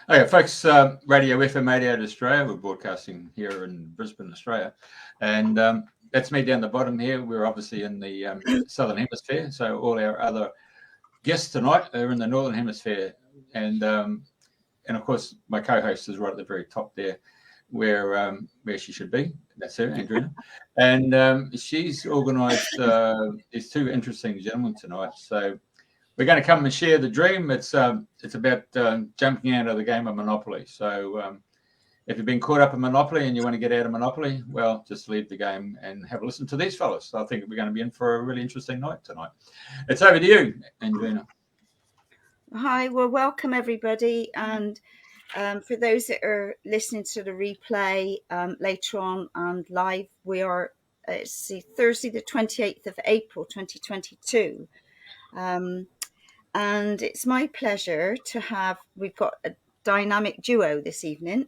Okay, folks, Radio FM 88 Australia. We're broadcasting here in Brisbane, Australia. And that's me down the bottom here. We're obviously in the Southern Hemisphere. So all our other guests tonight are in the Northern Hemisphere. And of course, my co-host is right at the very top there where she should be. That's her, Andrina. And she's organised these two interesting gentlemen tonight. So we're going to come and share the dream. It's about jumping out of the game of Monopoly. So if you've been caught up in Monopoly and you want to get out of Monopoly, well, just leave the game and have a listen to these fellas. So I think we're going to be in for a really interesting night tonight. It's over to you, Andrina. Hi, well, welcome everybody. And for those that are listening to the replay later on and live, we are it's Thursday, the 28th of April, 2022. And it's my pleasure to we've got a dynamic duo this evening.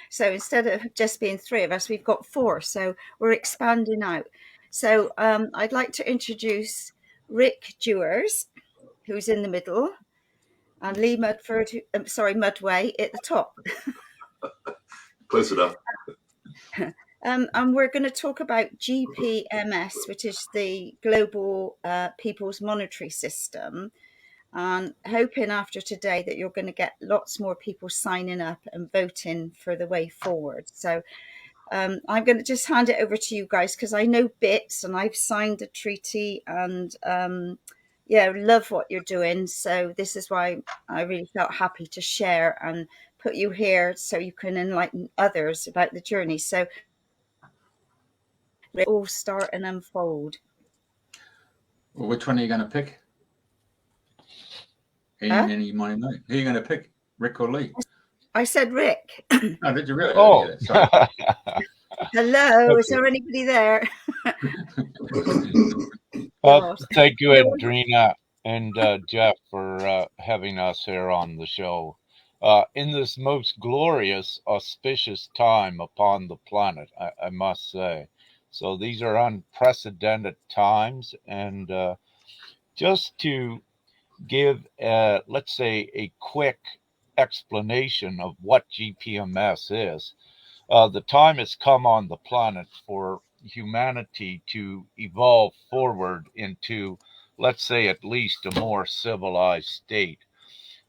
So instead of just being three of us, we've got four. So we're expanding out. So I'd like to introduce Rick Dewars, who's in the middle, and Lee Mudford, Mudway at the top. Close enough. And we're going to talk about GPMS, which is the Global People's Monetary System. And hoping after today that you're going to get lots more people signing up and voting for the way forward. So I'm going to just hand it over to you guys because I know bits and I've signed the treaty and love what you're doing. So this is why I really felt happy to share and put you here so you can enlighten others about the journey. So we all start and unfold. Well, which one are you going to pick? Any money know? Who are you going to pick, Rick or Lee? I said Rick. Oh, did you really? Oh, yeah, sorry. Hello, is there anybody there? Well, thank you, Andrina and Jeff, for having us here on the show. In this most glorious, auspicious time upon the planet, I must say. So these are unprecedented times, and just to give, let's say, a quick explanation of what GPMS is. The time has come on the planet for humanity to evolve forward into, let's say, at least a more civilized state.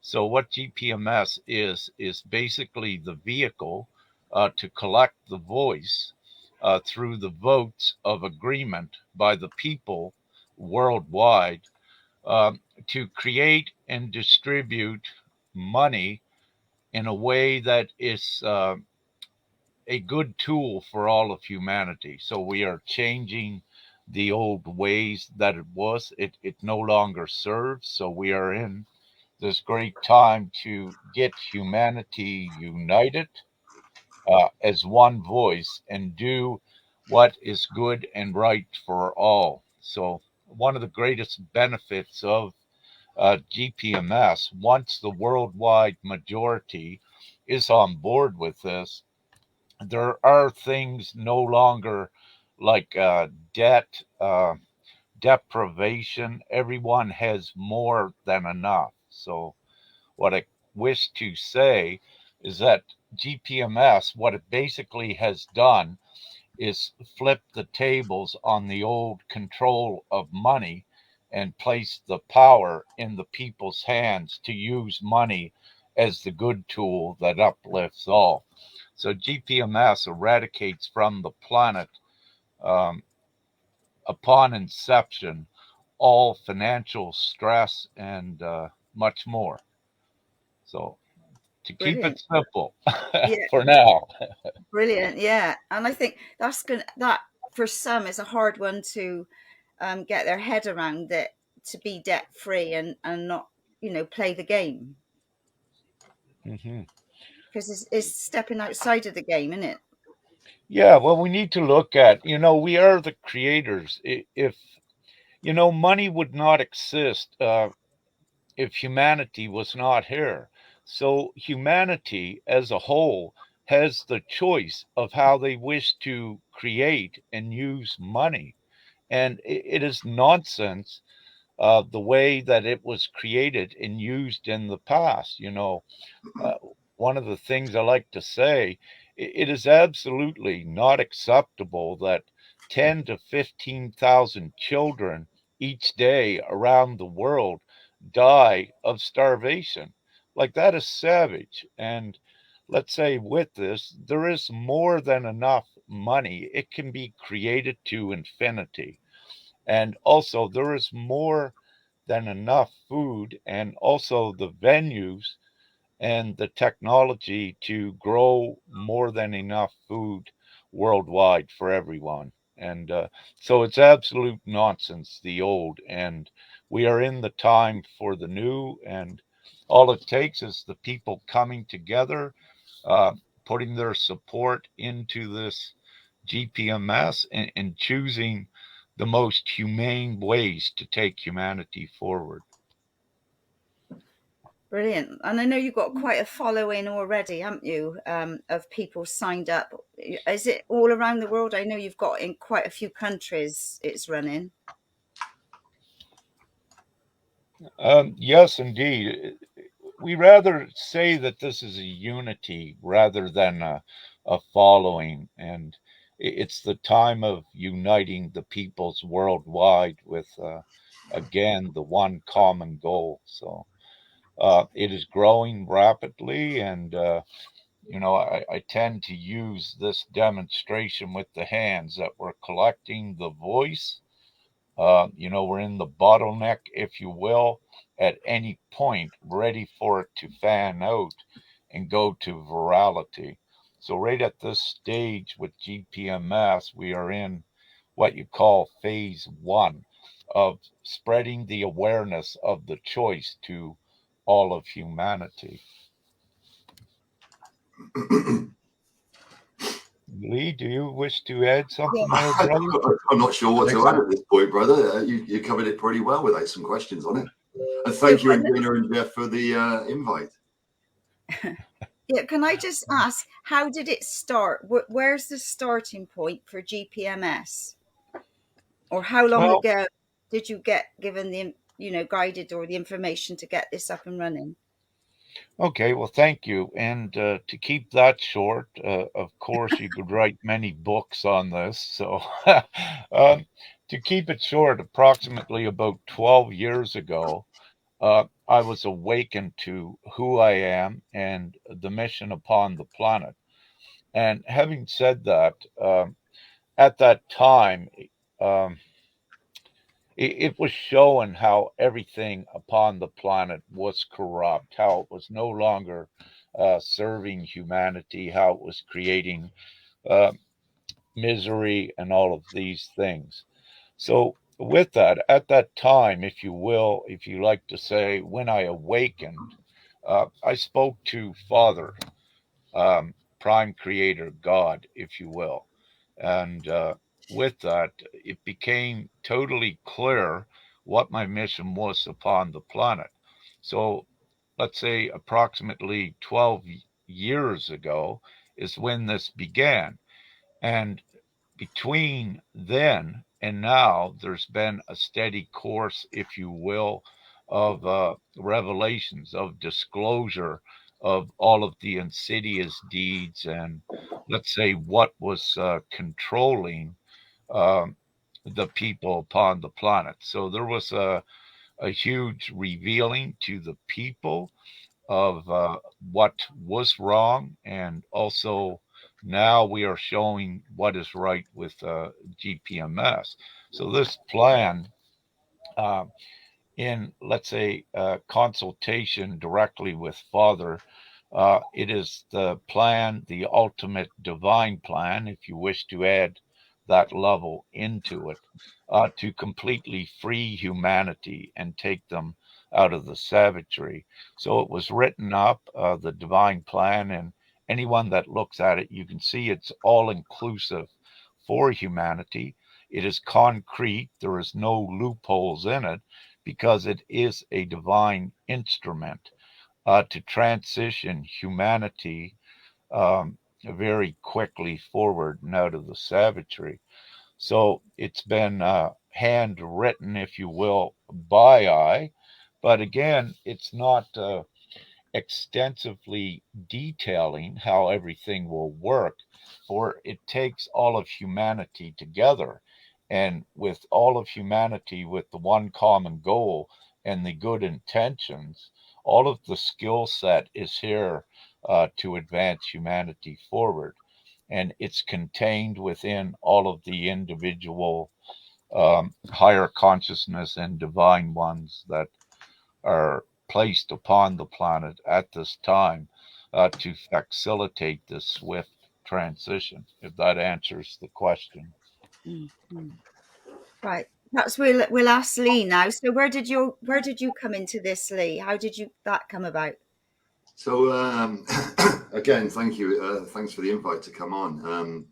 So what GPMS is basically the vehicle to collect the voice through the votes of agreement by the people worldwide to create and distribute money in a way that is a good tool for all of humanity. So we are changing the old ways that it was. It no longer serves. So we are in this great time to get humanity united as one voice and do what is good and right for all. So one of the greatest benefits of GPMS, once the worldwide majority is on board with this, there are things no longer like debt, deprivation. Everyone has more than enough. So, what I wish to say is that GPMS, what it basically has done is flip the tables on the old control of money and place the power in the people's hands to use money as the good tool that uplifts all. So GPMS eradicates from the planet upon inception all financial stress and much more. So to keep Brilliant. it simple Yeah. for now. Brilliant, yeah. And I think that for some is a hard one to get their head around, that to be debt free and not play the game, Mm-hmm. because it's stepping outside of the game, isn't it? Yeah, well, we need to look at, we are the creators. If, money would not exist if humanity was not here. So humanity as a whole has the choice of how they wish to create and use money. And it is nonsense the way that it was created and used in the past. one of the things I like to say, it is absolutely not acceptable that 10 to 15,000 children each day around the world die of starvation. Like, that is savage. And let's say with this, there is more than enough money. It can be created to infinity. And also, there is more than enough food and also the venues and the technology to grow more than enough food worldwide for everyone. And so it's absolute nonsense, the old. And we are in the time for the new. And all it takes is the people coming together, uh, putting their support into this GPMS, and choosing the most humane ways to take humanity forward. Brilliant. And I know you've got quite a following already, haven't you, of people signed up. Is it all around the world? I know you've got in quite a few countries it's running. Yes, indeed. We rather say that this is a unity rather than a following. And it's the time of uniting the peoples worldwide with, again, the one common goal. So it is growing rapidly. And, I tend to use this demonstration with the hands that we're collecting the voice. We're in the bottleneck, if you will, at any point, ready for it to fan out and go to virality. So, right at this stage with GPMS, we are in what you call phase one of spreading the awareness of the choice to all of humanity. Lee, do you wish to add something there, brother? I'm not sure what to add at this point, brother. You covered it pretty well without some questions on it. And thank you, Andina and Jeff, for the invite. Yeah, can I just ask, how did it start? Where's the starting point for GPMS? Or how long ago did you get given the, guided or the information to get this up and running? Okay, well, thank you. And to keep that short, of course, you could write many books on this. So, to keep it short, approximately about 12 years ago, I was awakened to who I am and the mission upon the planet. And having said that, at that time, um, it was showing how everything upon the planet was corrupt, how it was no longer serving humanity, how it was creating uh, misery and all of these things. So, with that, at that time, if you will, if you like to say, when I awakened, I spoke to Father, Prime Creator, God, if you will. And with that, it became totally clear what my mission was upon the planet. So, let's say approximately 12 years ago is when this began. And between then and now, there's been a steady course, if you will, of revelations, of disclosure of all of the insidious deeds and, let's say, what was controlling um, the people upon the planet. So there was a huge revealing to the people of what was wrong, and also now we are showing what is right with GPMS. So this plan, uh, in, let's say, consultation directly with Father, it is the plan, the ultimate divine plan, if you wish to add that level into it, to completely free humanity and take them out of the savagery. So it was written up, the divine plan, and anyone that looks at it, you can see it's all inclusive for humanity. It is concrete, there is no loopholes in it because it is a divine instrument to transition humanity very quickly forward and out of the savagery. So it's been handwritten, if you will, by I. But again, it's not extensively detailing how everything will work, for it takes all of humanity together. And with all of humanity with the one common goal and the good intentions, all of the skill set is here to advance humanity forward. And it's contained within all of the individual higher consciousness and divine ones that are placed upon the planet at this time to facilitate this swift transition, if that answers the question. Mm-hmm. Right. Perhaps we'll ask Lee now. So where did you come into this, Lee? How did that come about? So again, thank you. Thanks for the invite to come on.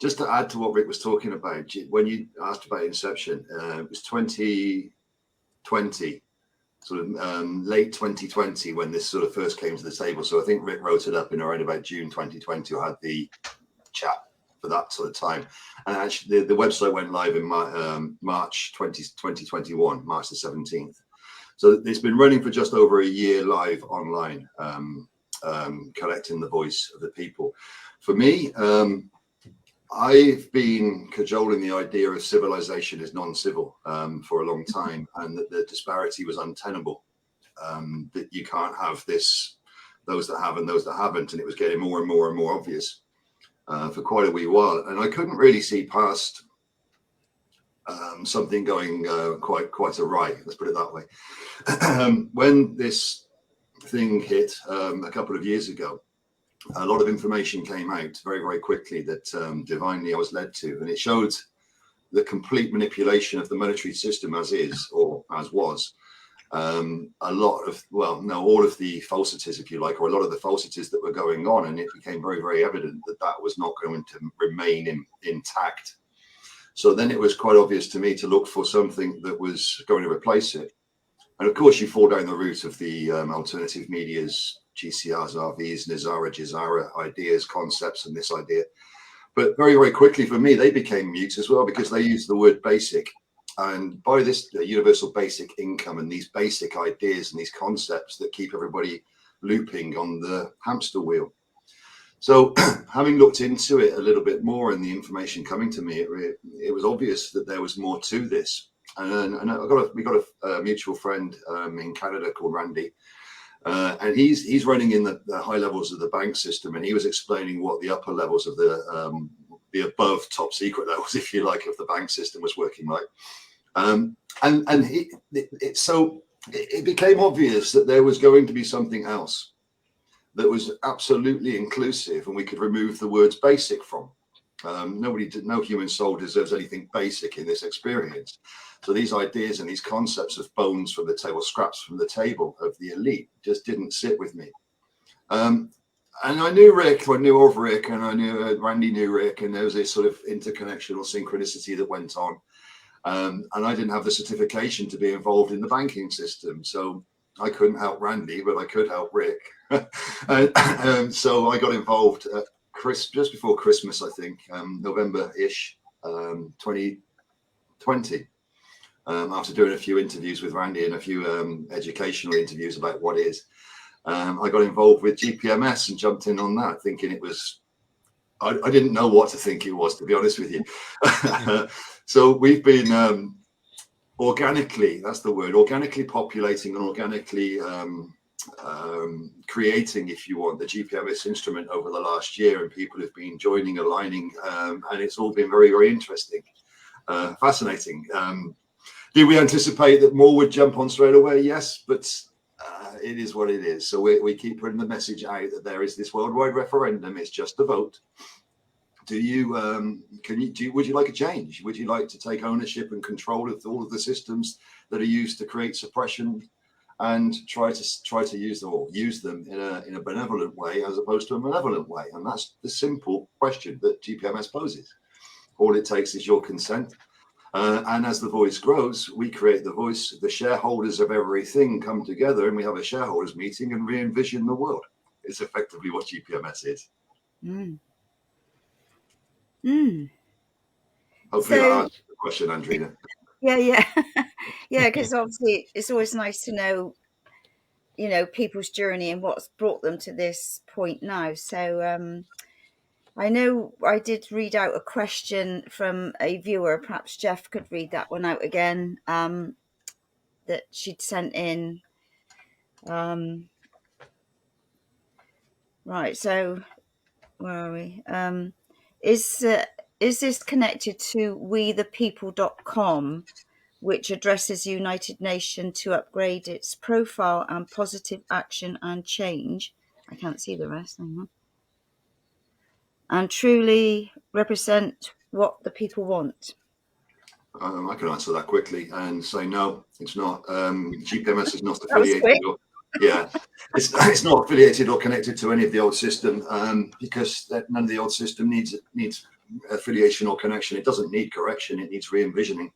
Just to add to what Rick was talking about, when you asked about Inception, it was 2020, sort of late 2020 when this sort of first came to the table. So I think Rick wrote it up in around about June 2020, or had the chat for that sort of time. And actually the website went live in March 2021, March the 17th. So it's been running for just over a year live online, collecting the voice of the people. For me, I've been cajoling the idea of civilization as non-civil for a long time, and that the disparity was untenable, that you can't have this, those that have and those that haven't, and it was getting more and more and more obvious for quite a wee while. And I couldn't really see past something going quite awry, let's put it that way. When this thing hit a couple of years ago, a lot of information came out very, very quickly that divinely I was led to, and it showed the complete manipulation of the monetary system as is, or as was. A lot of, well, no, all of the falsities, if you like, or a lot of the falsities that were going on, and it became very, very evident that that was not going to remain intact. So then it was quite obvious to me to look for something that was going to replace it. And of course, you fall down the route of the alternative media's GCRs, RVs, Nizara, Jizara ideas, concepts, and this idea. But very, very quickly for me, they became mute as well, because they used the word basic. And by this universal basic income and these basic ideas and these concepts that keep everybody looping on the hamster wheel. So having looked into it a little bit more and the information coming to me, it was obvious that there was more to this. And we got a mutual friend in Canada called Randy, and he's running in the high levels of the bank system, and he was explaining what the upper levels of the above top secret levels, if you like, of the bank system was working like. It became obvious that there was going to be something else that was absolutely inclusive, and we could remove the words basic from. No human soul deserves anything basic in this experience. So these ideas and these concepts of bones from the table, scraps from the table of the elite, just didn't sit with me. And I knew Rick, I knew of Rick, and I knew Randy knew Rick, and there was this sort of interconnection or synchronicity that went on. And I didn't have the certification to be involved in the banking system, so I couldn't help Randy, but I could help Rick. So I got involved at just before Christmas, I think, November-ish, 2020. After doing a few interviews with Randy and a few educational interviews about what is, I got involved with GPMS and jumped in on that, thinking it was, I didn't know what to think it was, to be honest with you. So we've been organically, that's the word, organically populating and organically creating, if you want, the GPMS instrument over the last year, and people have been joining, aligning, and it's all been very, very interesting, fascinating. Did we anticipate that more would jump on straight away? Yes, but it is what it is. So we keep putting the message out that there is this worldwide referendum. It's just a vote. Would you like a change? Would you like to take ownership and control of all of the systems that are used to create suppression, and try to use them in a benevolent way as opposed to a malevolent way? And that's the simple question that GPMS poses. All it takes is your consent. And as the voice grows, we create the voice. The shareholders of everything come together, and we have a shareholders meeting and re-envision the world. It's effectively what GPMS is. Mm. Mm. Hopefully that answers the question, Andrina. Yeah, yeah, because obviously it's always nice to know you know, people's journey and what's brought them to this point now. So I know I did read out a question from a viewer. Perhaps Jeff could read that one out again, that she'd sent in. Right, so where are we? Is this connected to wethepeople.com, which addresses United Nations to upgrade its profile and positive action and change? I can't see the rest. Hang on. And truly represent what the people want. I can answer that quickly and say no, it's not. GPMS is not That was affiliated. quick. It's not affiliated or connected to any of the old system, because none of the old system needs affiliation or connection. It doesn't need correction. It needs re-envisioning.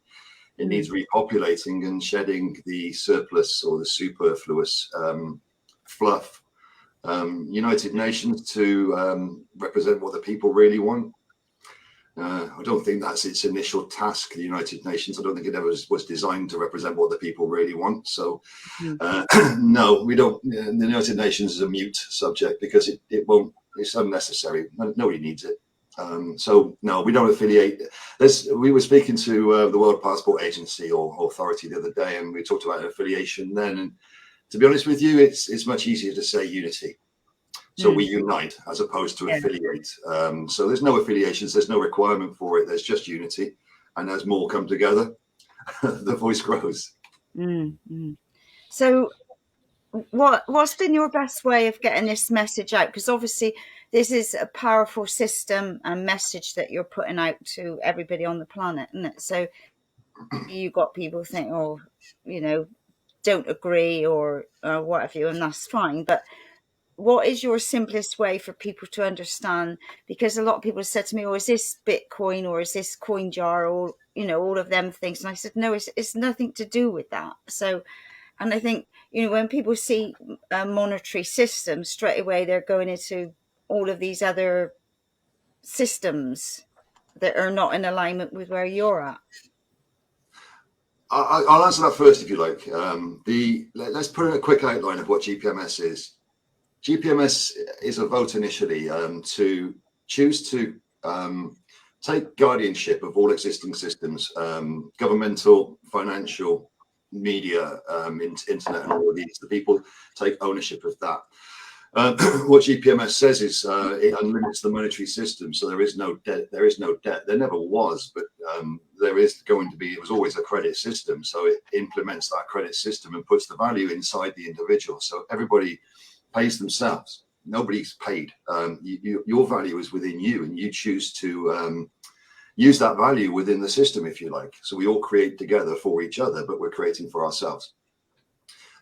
It needs repopulating and shedding the surplus or the superfluous fluff. United Nations to represent what the people really want. I don't think that's its initial task, the United Nations. I don't think it ever was designed to represent what the people really want. So, no, we don't. The United Nations is a mute subject because it won't, it's unnecessary. Nobody needs it. So, no, we don't affiliate. We were speaking to the World Passport Agency or Authority the other day, and we talked about affiliation then. And to be honest with you, it's much easier to say unity. So we unite as opposed to affiliate. So there's no affiliations, there's no requirement for it. There's just unity. And as more come together, the voice grows. So what's been your best way of getting this message out? Because obviously this is a powerful system and message that you're putting out to everybody on the planet, isn't it? So you got people think, oh, you know, don't agree or what have you, and that's fine. But what is your simplest way for people to understand? Because a lot of people said to me, oh, is this Bitcoin or is this coin jar, or, you know, all of them things. And I said, no, it's nothing to do with that. So, and I think, you know, when people see a monetary system, straight away they're going into all of these other systems that are not in alignment with where you're at. I'll answer that first, if you like. Let's put in a quick outline of what GPMS is. GPMS is a vote initially to choose to take guardianship of all existing systems, governmental, financial, media, internet, and all of these. The people take ownership of that. What GPMS says is it unlimits the monetary system, so there is no debt. There is no debt. There never was, but there is going to be. It was always a credit system, so it implements that credit system and puts the value inside the individual. So everybody pays themselves. Nobody's paid. Your value is within you, and you choose to use that value within the system, if you like. So we all create together for each other, but we're creating for ourselves.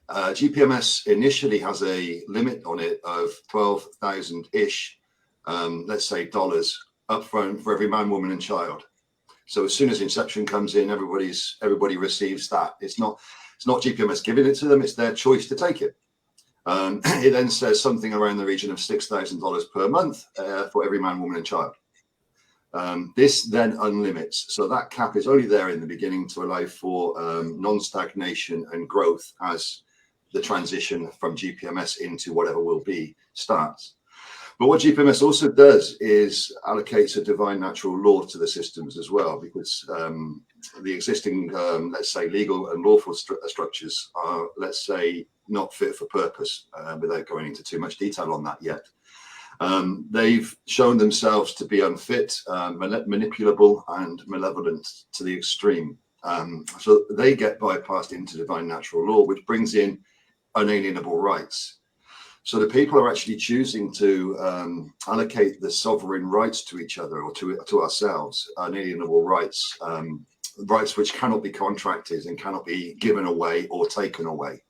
GPMS initially has a limit on it of 12,000-ish, let's say, dollars upfront for every man, woman, and child. So as soon as inception comes in, everybody receives that. It's not GPMS giving it to them; it's their choice to take it. It then says something around the region of $6,000 per month for every man, woman, and child. This then unlimits. So that cap is only there in the beginning to allow for non-stagnation and growth as the transition from GPMS into whatever will be starts. But what GPMS also does is allocates a divine natural law to the systems as well, because the existing, let's say, legal and lawful structures are, let's say, not fit for purpose, without going into too much detail on that yet. They've shown themselves to be unfit, manipulable, and malevolent to the extreme. So they get bypassed into divine natural law, which brings in unalienable rights. So the people are actually choosing to allocate the sovereign rights to each other or to ourselves, unalienable rights, rights which cannot be contracted and cannot be given away or taken away.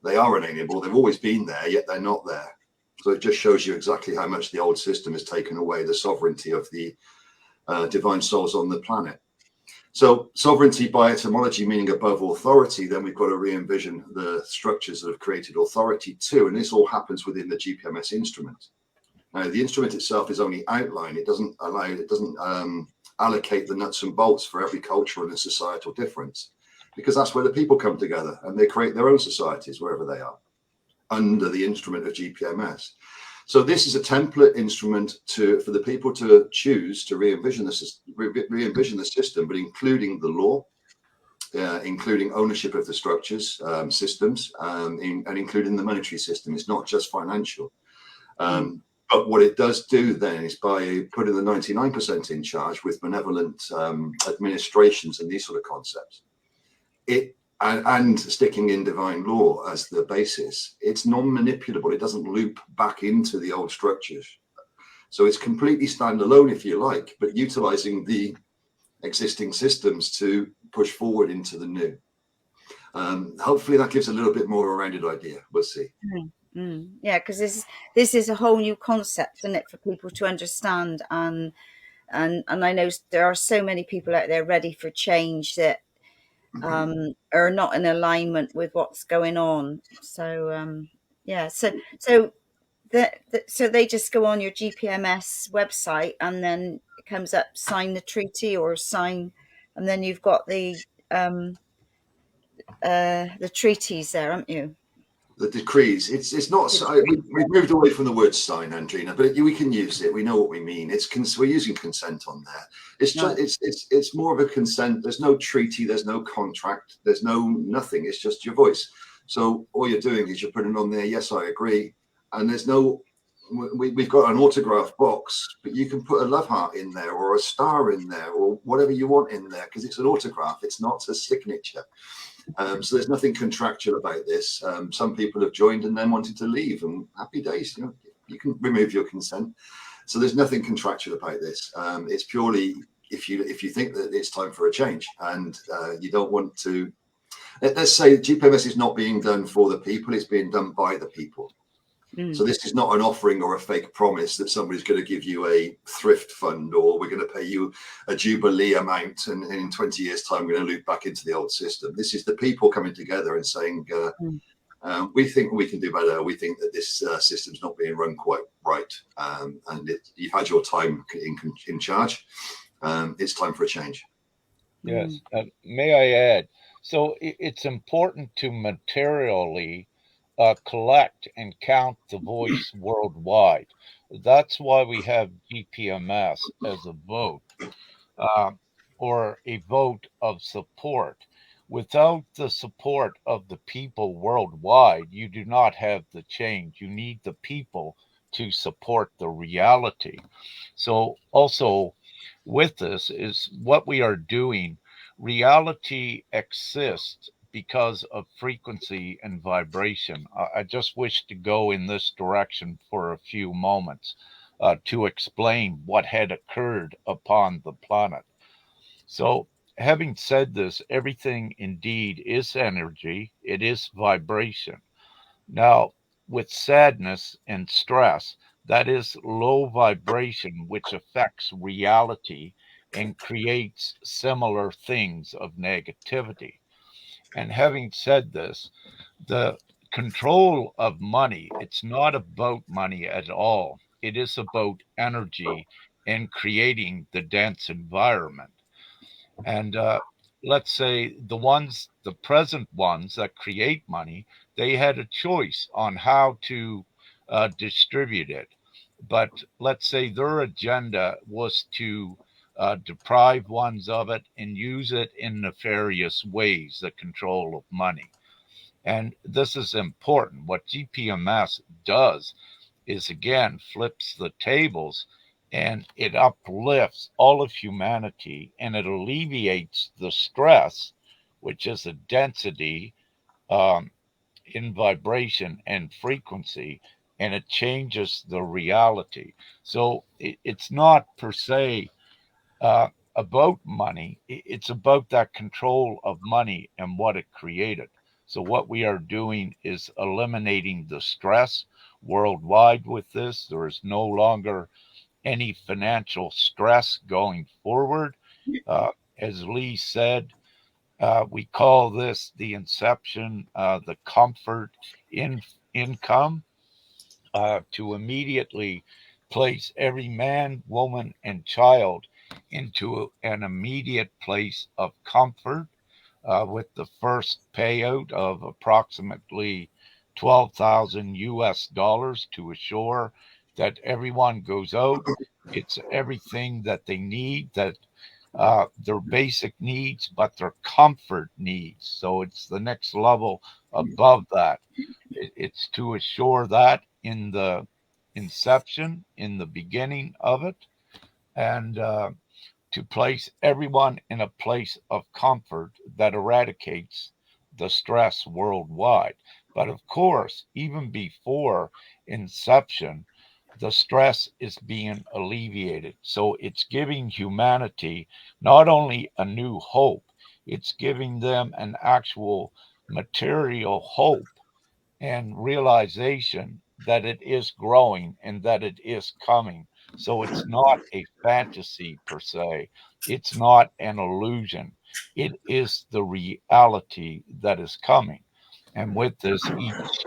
They are unalienable. They've always been there, yet they're not there. So it just shows you exactly how much the old system has taken away the sovereignty of the divine souls on the planet. So sovereignty by etymology meaning above authority, then we've got to re-envision the structures that have created authority too. And this all happens within the GPMS instrument. Now, the instrument itself is only outline. It doesn't allocate the nuts and bolts for every cultural and societal difference, because that's where the people come together and they create their own societies wherever they are. under the instrument of GPMS. So this is a template instrument for the people to choose to re-envision the system, but including the law, including ownership of the structures, systems, and including the monetary system. It's not just financial. But what it does do then is, by putting the 99% in charge with benevolent administrations and these sort of concepts, and sticking in divine law as the basis, it's non-manipulable. It doesn't loop back into the old structures. So it's completely standalone, if you like, but utilizing the existing systems to push forward into the new. Hopefully that gives a little bit more of a rounded idea. We'll see. Yeah, because this is a whole new concept, isn't it, for people to understand, and I know there are so many people out there ready for change that are not in alignment with what's going on. So yeah, so they just go on your GPMS website, and then it comes up, sign the treaty or sign, and then you've got the treaties there, haven't you? The decrees. It's not. We've moved away from the word sign, Andrina, but we can use it. We know what we mean. We're using consent on there. It's just it's more of a consent. There's no treaty. There's no contract. There's nothing. It's just your voice. So all you're doing is you're putting on there, yes, I agree. And there's no. We've got an autograph box, but you can put a love heart in there, or a star in there, or whatever you want in there, because it's an autograph. It's not a signature. So there's nothing contractual about this. Some people have joined and then wanted to leave, and happy days. You can remove your consent. So there's nothing contractual about this. It's purely if you think that it's time for a change, and you don't want to. Let's say GPMS is not being done for the people; it's being done by the people. So this is not an offering or a fake promise that somebody's going to give you a thrift fund, or we're going to pay you a jubilee amount, and in 20 years' time we're going to loop back into the old system. This is the people coming together and saying, we think we can do better. We think that this system's not being run quite right, and you've had your time in charge. It's time for a change. Yes. May I add? So it's important to materially collect and count the voice worldwide. That's why we have GPMS as a vote, or a vote of support. Without the support of the people worldwide, you do not have the change. You need the people to support the reality. So also with this is what we are doing. Reality exists because of frequency and vibration. I just wish to go in this direction for a few moments to explain what had occurred upon the planet. So, having said this, everything indeed is energy, it is vibration. Now, with sadness and stress, that is low vibration, which affects reality and creates similar things of negativity. And having said this, the control of money, it's not about money at all. It is about energy and creating the dense environment. And let's say the present ones that create money, they had a choice on how to distribute it. But let's say their agenda was to deprive ones of it and use it in nefarious ways, the control of money. And this is important. What GPMS does is, again, flips the tables, and it uplifts all of humanity, and it alleviates the stress, which is a density in vibration and frequency, and it changes the reality. So it's not per se about money, it's about that control of money and what it created. So, what we are doing is eliminating the stress worldwide with this. There is no longer any financial stress going forward. As Lee said, we call this the inception, the comfort in income, to immediately place every man, woman, and child into an immediate place of comfort, with the first payout of approximately $12,000 to assure that everyone goes out, gets everything that they need, that their basic needs, but their comfort needs. So it's the next level above that. It's to assure that in the inception, in the beginning of it, and to place everyone in a place of comfort that eradicates the stress worldwide. But of course, even before inception, the stress is being alleviated. So it's giving humanity not only a new hope, it's giving them an actual material hope and realization that it is growing and that it is coming. So it's not a fantasy per se, it's not an illusion. It is the reality that is coming. And with this, each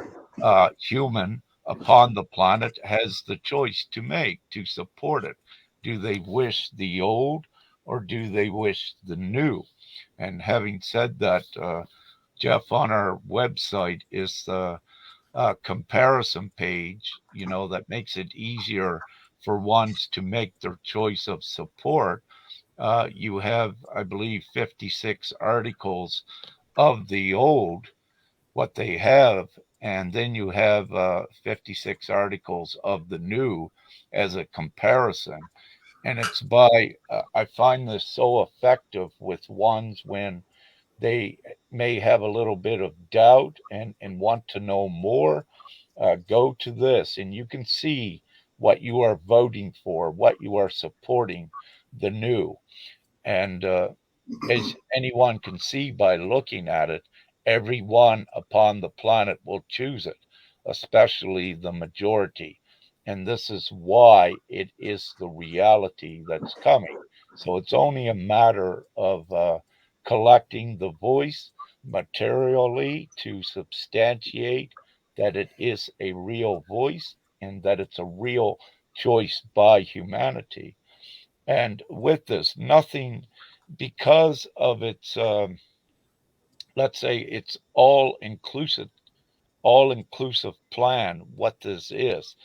human upon the planet has the choice to make to support it. Do they wish the old or do they wish the new? And having said that, Jeff, on our website is the comparison page, that makes it easier for ones to make their choice of support. You have, I believe, 56 articles of the old, what they have, and then you have 56 articles of the new as a comparison. And it's I find this so effective with ones when they may have a little bit of doubt and want to know more. Go to this and you can see what you are voting for, what you are supporting, the new. And as anyone can see by looking at it, everyone upon the planet will choose it, especially the majority. And this is why it is the reality that's coming. So it's only a matter of collecting the voice materially to substantiate that it is a real voice and that it's a real choice by humanity. And with this, nothing, because of its, let's say, its all inclusive plan, what this is,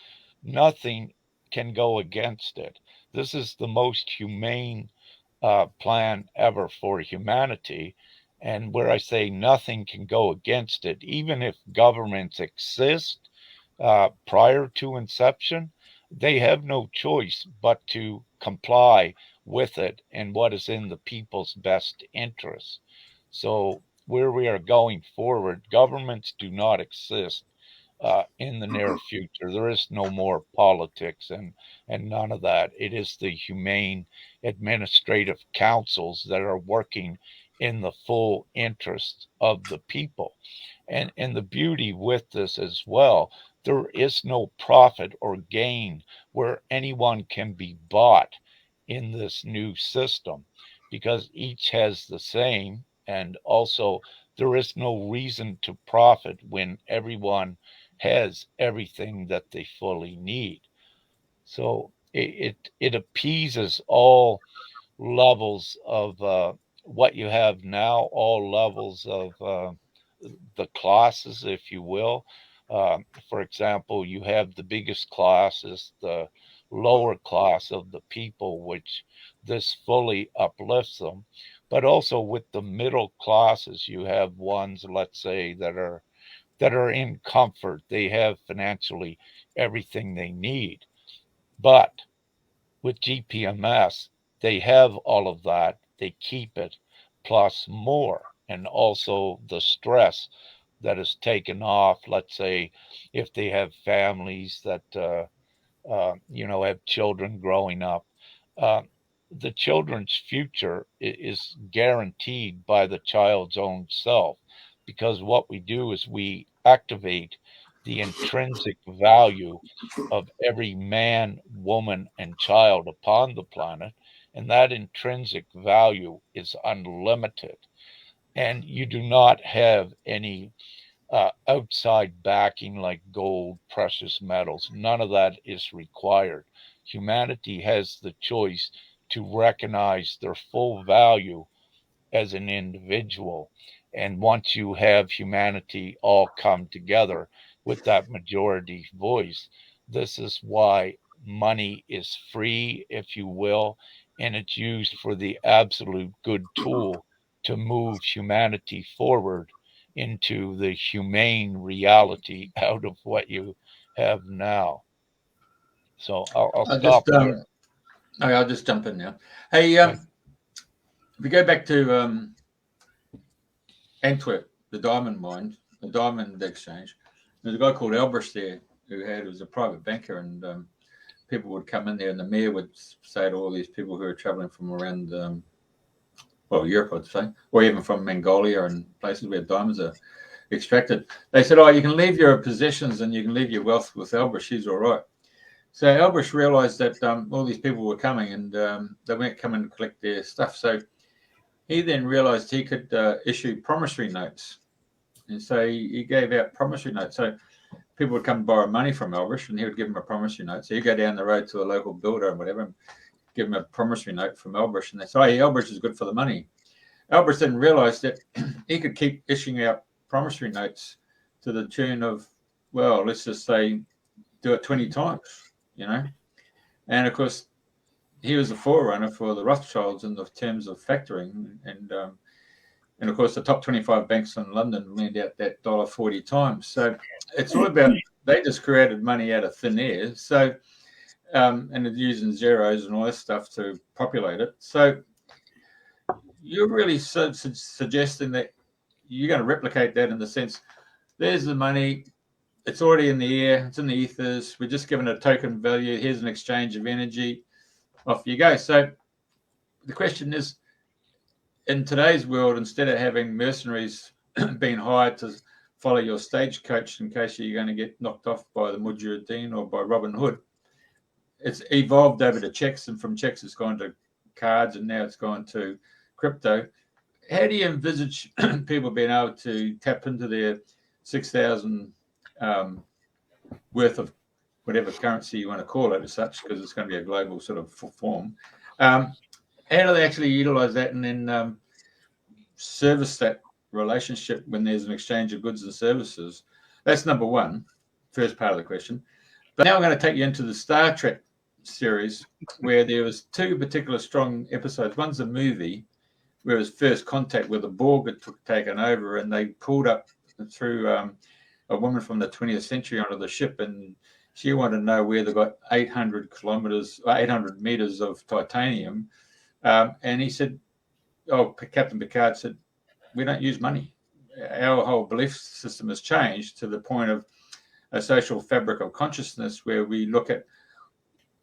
nothing can go against it. This is the most humane plan ever for humanity. And where I say nothing can go against it, even if governments exist prior to inception, they have no choice but to comply with it and what is in the people's best interest. So, where we are going forward, governments do not exist in the near future. There is no more politics and none of that. It is the humane administrative councils that are working in the full interest of the people. And the beauty with this as well, there is no profit or gain where anyone can be bought in this new system because each has the same. And also, there is no reason to profit when everyone has everything that they fully need. So it appeases all levels of what you have now, all levels of the classes, if you will. For example, you have the biggest class is the lower class of the people, which this fully uplifts them. But also with the middle classes, you have ones, let's say, that are in comfort. They have financially everything they need. But with GPMS, they have all of that. They keep it plus more. And also the stress that is taken off. Let's say if they have families that have children growing up. Uh, the children's future is guaranteed by the child's own self because what we do is we activate the intrinsic value of every man, woman, and child upon the planet. And that intrinsic value is unlimited. And you do not have any outside backing like gold, precious metals. None of that is required. Humanity has the choice to recognize their full value as an individual. And once you have humanity all come together, with that majority voice. This is why money is free, if you will, and it's used for the absolute good tool to move humanity forward into the humane reality out of what you have now. So I'll stop there. I'll just jump in now. Hey, if we go back to Antwerp, the diamond mine, the diamond exchange, there's a guy called Elbrich there who was a private banker, and people would come in there, and the mayor would say to all these people who are traveling from around, Europe, I'd say, or even from Mongolia and places where diamonds are extracted, they said, "Oh, you can leave your possessions and you can leave your wealth with Elbrich. He's all right." So Elbrich realised that all these people were coming, and they weren't coming to collect their stuff. So he then realised he could issue promissory notes, and so he gave out promissory notes. So people would come borrow money from Elbrich, and he would give them a promissory note. So you go down the road to a local builder or whatever, and give them a promissory note from Elbrich, and they say, "Oh, yeah, Elbrich is good for the money." Elbrich then realised that he could keep issuing out promissory notes to the tune of, well, let's just say, do it 20 times, And of course, he was a forerunner for the Rothschilds in the terms of factoring, and of course, the top 25 banks in London lend out that $40 times. So it's all about, they just created money out of thin air. So, and they're using zeros and all this stuff to populate it. So you're really suggesting that you're going to replicate that in the sense, there's the money, it's already in the air, it's in the ethers, we're just giving it a token value, here's an exchange of energy, off you go. So the question is, in today's world, instead of having mercenaries being hired to follow your stagecoach in case you're going to get knocked off by the Mujahideen or by Robin Hood, it's evolved over to checks, and from checks it's gone to cards, and now it's gone to crypto. How do you envisage people being able to tap into their 6,000 worth of whatever currency you want to call it as such, because it's going to be a global sort of form? How do they actually utilize that and then service that relationship when there's an exchange of goods and services? That's number one, first part of the question. But now I'm going to take you into the Star Trek series, where there was two particular strong episodes. One's a movie where it was First Contact, where the Borg had taken over, and they pulled up through a woman from the 20th century onto the ship, and she wanted to know where they got 800 meters of titanium. And he said, Captain Picard said, "We don't use money. Our whole belief system has changed to the point of a social fabric of consciousness where we look at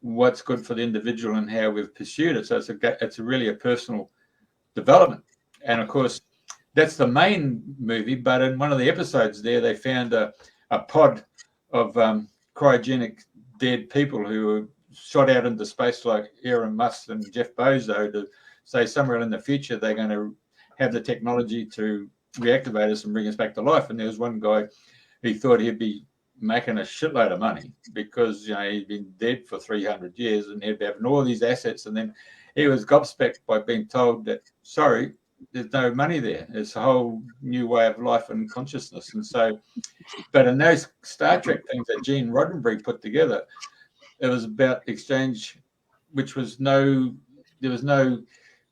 what's good for the individual and how we've pursued it." So it's really a personal development. And of course, that's the main movie. But in one of the episodes there, they found a pod of cryogenic dead people who were shot out into space, like Elon Musk and Jeff Bezos, to say somewhere in the future they're going to have the technology to reactivate us and bring us back to life. And there was one guy who thought he'd be making a shitload of money because he'd been dead for 300 years and he'd be having all these assets, and then he was gobsmacked by being told that, sorry, there's no money there. It's a whole new way of life and consciousness. And so, but in those Star Trek things that Gene Roddenberry put together, it was about exchange, which was there was no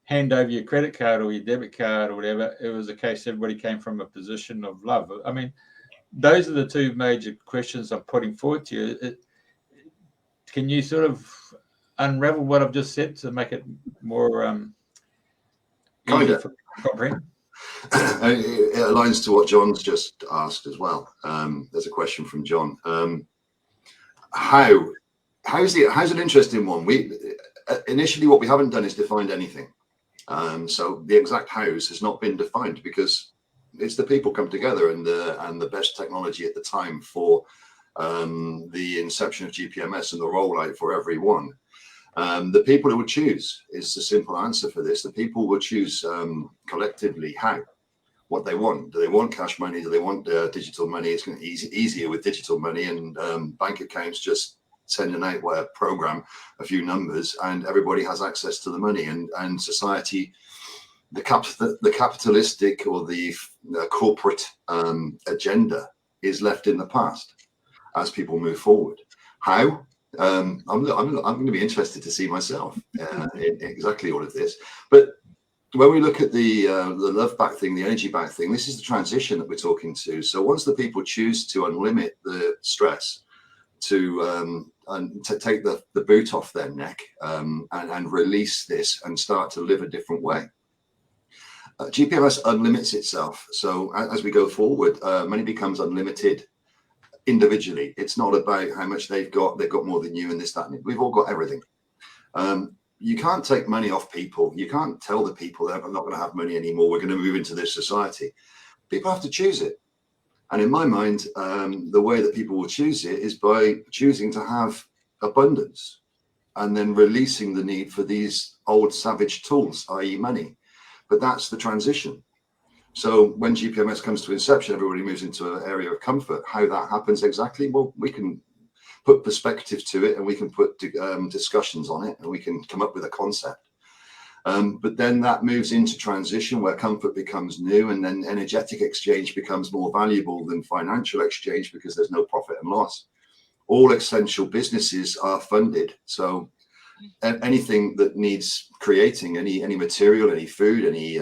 hand over your credit card or your debit card or whatever. It was a case everybody came from a position of love. I mean, those are the two major questions I'm putting forward to you. Can you sort of unravel what I've just said to make it more easy for comprehend? It aligns to what John's just asked as well. There's a question from John. How's an interesting one. We initially, what we haven't done is defined anything. So the exact house has not been defined because it's the people come together and the best technology at the time for the inception of GPMS and the rollout for everyone. The people who would choose is the simple answer for this. The people would choose collectively what they want. Do they want cash money? Do they want digital money? It's going to be easier with digital money, and bank accounts just sending out a program, a few numbers, and everybody has access to the money. And society, the capitalistic or the corporate agenda is left in the past. as people move forward. How? I'm going to be interested to see myself in exactly all of this. But when we look at the love back thing, the energy back thing, this is the transition that we're talking to. So once the people choose to unlimit the stress, to take the boot off their neck and release this and start to live a different way, GPMS unlimits itself. So as we go forward, money becomes unlimited individually. It's not about how much they've got more than you and this, that, and we've all got everything. You can't take money off people. You can't tell the people that I'm not going to have money anymore. We're going to move into this society. People have to choose it. And in my mind, the way that people will choose it is by choosing to have abundance and then releasing the need for these old savage tools, i.e. money. But that's the transition. So when GPMS comes to inception, everybody moves into an area of comfort. How that happens exactly, well, we can put perspective to it and we can put discussions on it and we can come up with a concept. But then that moves into transition where comfort becomes new, and then energetic exchange becomes more valuable than financial exchange because there's no profit and loss. All essential businesses are funded. So anything that needs creating, any material, any food, any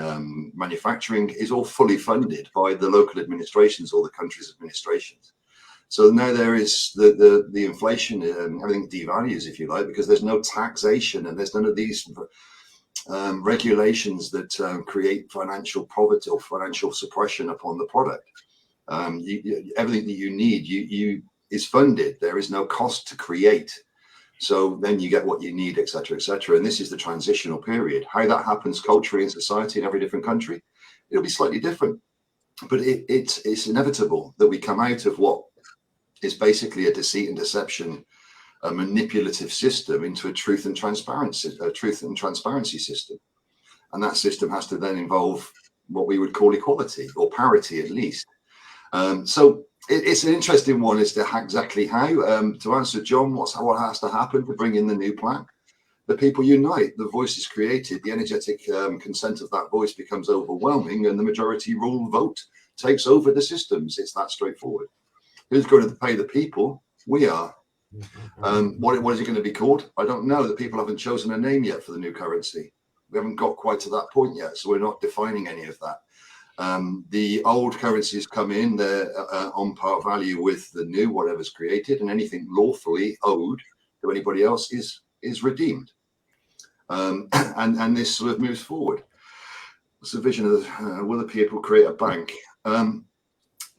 manufacturing is all fully funded by the local administrations or the country's administrations. So now there is the inflation and everything devalues, if you like, because there's no taxation and there's none of these regulations that create financial poverty or financial suppression upon the product. Everything that you need is funded. There is no cost to create. So then you get what you need, etc., etc. And this is the transitional period. How that happens culturally in society in every different country, it'll be slightly different. But it's inevitable that we come out of what is basically a deceit and deception, a manipulative system, into a truth and transparency system. And that system has to then involve what we would call equality or parity at least. So it's an interesting one as to exactly how. To answer John, what has to happen to bring in the new plan? The people unite, the voice is created, the energetic consent of that voice becomes overwhelming, and the majority rule vote takes over the systems. It's that straightforward. Who's going to pay the people? We are. What is it going to be called? I don't know. The people haven't chosen a name yet for the new currency. We haven't got quite to that point yet, so we're not defining any of that. The old currencies come in, they're on par value with the new, whatever's created, and anything lawfully owed to anybody else is redeemed. And this sort of moves forward. What's the vision of will the people create a bank?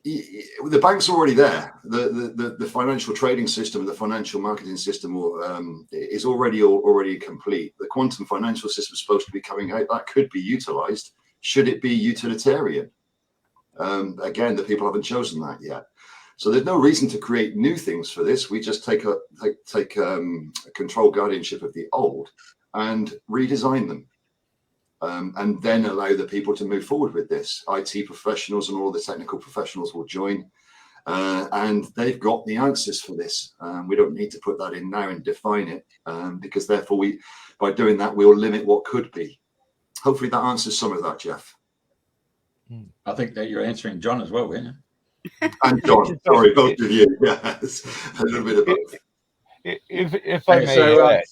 The bank's already there. The financial trading system and the financial marketing system is already complete. The quantum financial system is supposed to be coming out. That could be utilized. Should it be utilitarian? Again, the people haven't chosen that yet. So there's no reason to create new things for this. We just take control guardianship of the old and redesign them. And then allow the people to move forward with this. IT professionals and all the technical professionals will join, and they've got the answers for this. We don't need to put that in now and define it, because therefore by doing that, we'll limit what could be. Hopefully that answers some of that, Jeff. I think that you're answering John as well, isn't you? And John, sorry, both of you. Yes, a little bit of both. If I may add.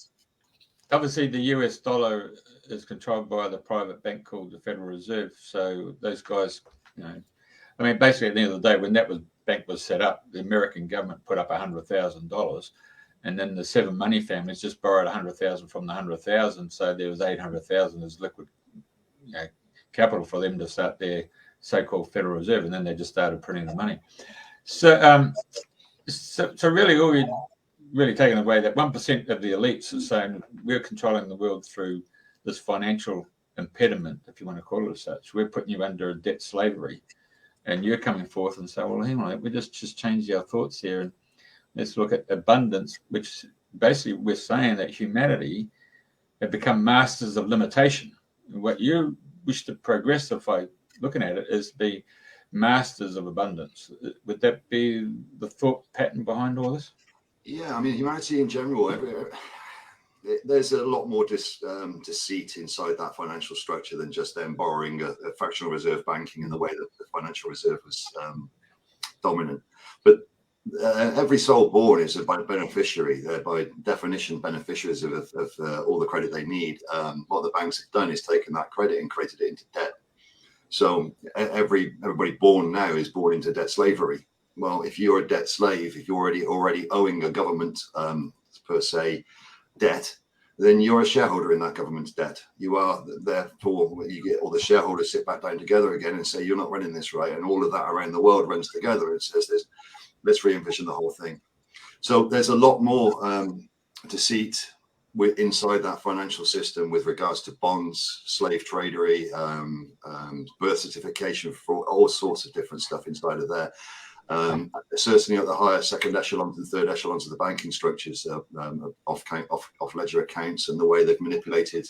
Obviously, the US dollar is controlled by the private bank called the Federal Reserve. So those guys, basically at the end of the day, when that bank was set up, the American government put up $100,000, and then the 7 money families just borrowed $100,000 from the 100,000. So there was 800,000 as liquid, capital for them to start their so-called Federal Reserve, and then they just started printing the money. So, so really, all we really taken away that 1% of the elites are saying we're controlling the world through this financial impediment, if you want to call it as such. We're putting you under a debt slavery, and you're coming forth and say, well, hang on, we just changed our thoughts here, and let's look at abundance, which basically we're saying that humanity have become masters of limitation. What you wish to progress, if I looking at it, is be masters of abundance. Would that be the thought pattern behind all this? Yeah, humanity in general, there's a lot more deceit inside that financial structure than just them borrowing a fractional reserve banking in the way that the financial reserve was dominant. But every soul born is a beneficiary. They're by definition beneficiaries of all the credit they need. What the banks have done is taken that credit and created it into debt. So everybody born now is born into debt slavery. Well, if you're a debt slave, if you're already owing a government per se debt, then you're a shareholder in that government's debt. You are, therefore, you get all the shareholders sit back down together again and say, you're not running this right. And all of that around the world runs together and says, let's re-envision the whole thing. So there's a lot more deceit inside that financial system with regards to bonds, slave tradery, birth certification, fraud, all sorts of different stuff inside of there. Certainly at the higher second echelons and third echelons of the banking structures, off ledger accounts, and the way they've manipulated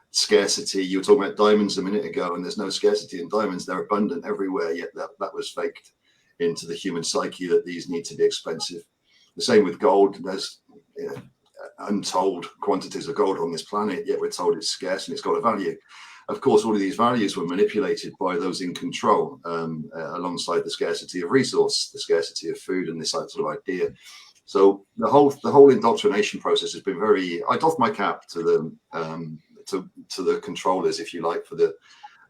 scarcity. You were talking about diamonds a minute ago, and there's no scarcity in diamonds. They're abundant everywhere, yet that was faked into the human psyche that these need to be expensive. The same with gold. There's untold quantities of gold on this planet, yet we're told it's scarce and it's got a value. Of course, all of these values were manipulated by those in control, alongside the scarcity of resource, the scarcity of food, and this sort of idea. So the whole indoctrination process has been very. I doff my cap to the controllers, if you like, for the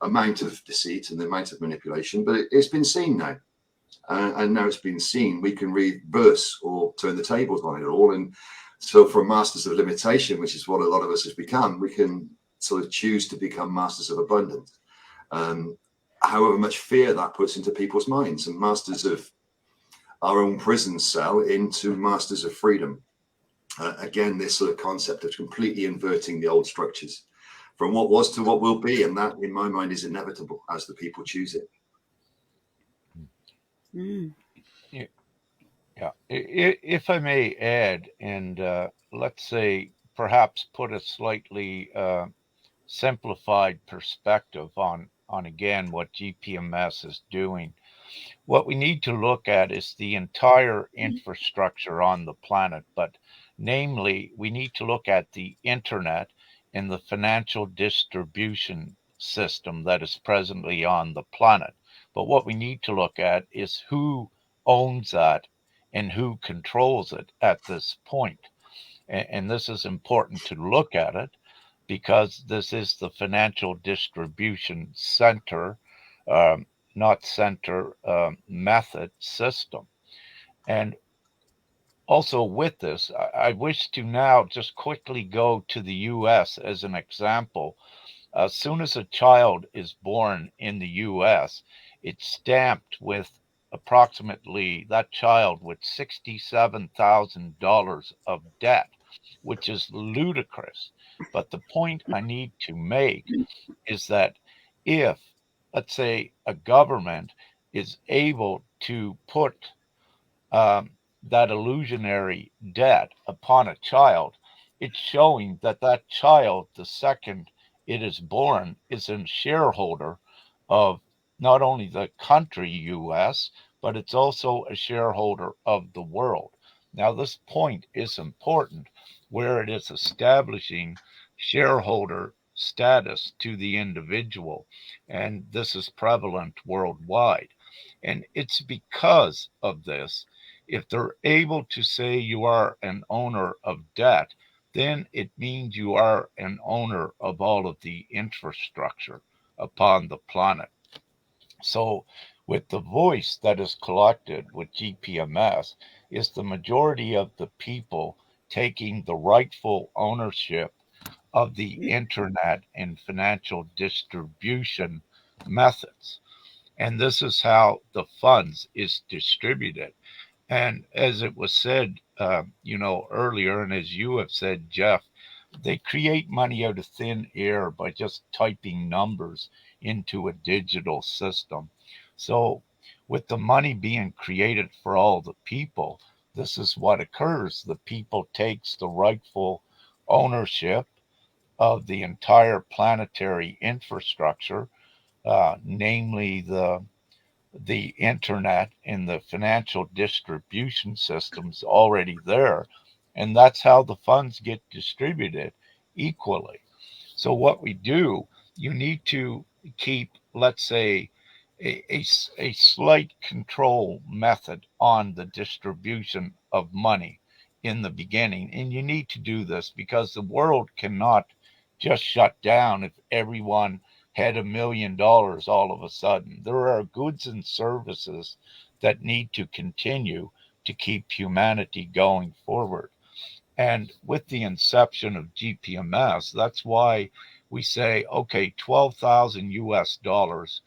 amount of deceit and the amount of manipulation. But it's been seen now, and now it's been seen. We can reverse or turn the tables on it all, and so from masters of limitation, which is what a lot of us have become, we can sort of choose to become masters of abundance. However much fear that puts into people's minds, and masters of our own prison cell into masters of freedom. Again, this sort of concept of completely inverting the old structures from what was to what will be, and that, in my mind, is inevitable as the people choose it. Yeah. If I may add, and let's say perhaps put a slightly simplified perspective on again what GPMS is doing. What we need to look at is the entire infrastructure on the planet, but namely, we need to look at the internet and the financial distribution system that is presently on the planet. But what we need to look at is who owns that and who controls it at this point. And this is important to look at it, because this is the financial distribution center, method system. And also with this, I wish to now just quickly go to the US as an example. As soon as a child is born in the US, it's stamped with approximately that child with $67,000 of debt, which is ludicrous. But the point I need to make is that if, let's say, a government is able to put that illusionary debt upon a child, it's showing that that child, the second it is born, is a shareholder of not only the country US, but it's also a shareholder of the world. Now, this point is important, where it is establishing shareholder status to the individual, and this is prevalent worldwide. And it's because of this, if they're able to say you are an owner of debt, then it means you are an owner of all of the infrastructure upon the planet. So, with the voice that is collected with GPMS, is the majority of the people taking the rightful ownership of the internet and financial distribution methods. And this is how the funds is distributed. And as it was said, earlier, and as you have said, Jeff, they create money out of thin air by just typing numbers into a digital system. So with the money being created for all the people, this is what occurs. The people takes the rightful ownership of the entire planetary infrastructure, namely the internet and the financial distribution systems already there. And that's how the funds get distributed equally. So what we do, you need to keep, let's say, a slight control method on the distribution of money in the beginning. And you need to do this because the world cannot just shut down if everyone had $1 million all of a sudden. There are goods and services that need to continue to keep humanity going forward. And with the inception of GPMS, that's why we say, okay, 12,000 US dollars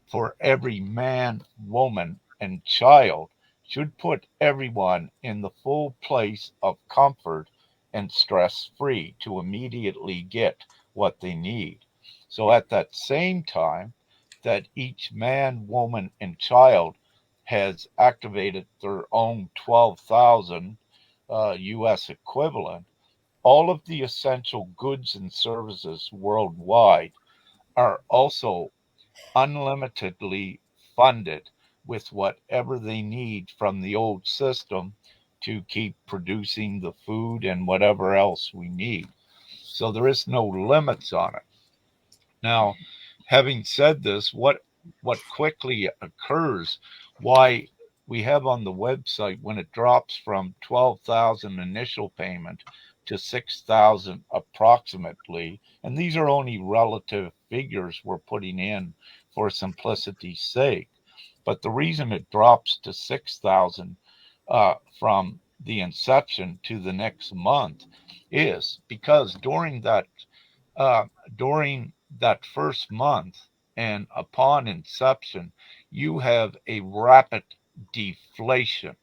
for every man, woman, and child should put everyone in the full place of comfort and stress free to immediately get what they need. So at that same time that each man, woman, and child has activated their own 12,000 US equivalent, all of the essential goods and services worldwide are also unlimitedly funded with whatever they need from the old system to keep producing the food and whatever else we need. So there is no limits on it. Now, having said this, what quickly occurs, why we have on the website when it drops from 12,000 initial payment to 6,000 approximately, and these are only relative figures we're putting in for simplicity's sake. But the reason it drops to 6,000 from the inception to the next month is because uh, during that first month and upon inception, you have a rapid deflation.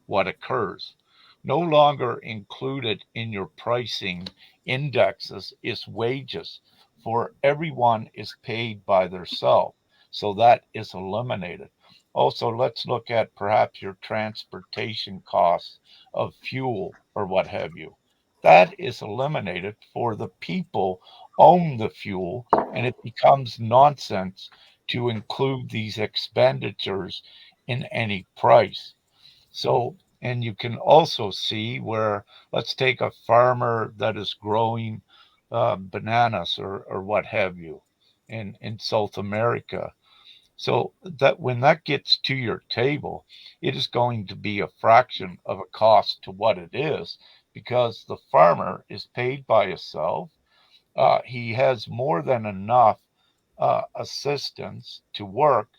What occurs? No longer included in your pricing indexes is wages, for everyone is paid by theirself. So that is eliminated. Also, let's look at perhaps your transportation costs of fuel or what have you. That is eliminated for the people own the fuel, and it becomes nonsense to include these expenditures in any price. So, and you can also see where, let's take a farmer that is growing bananas or what have you in South America. So that when that gets to your table, it is going to be a fraction of a cost to what it is because the farmer is paid by himself. He has more than enough assistants to work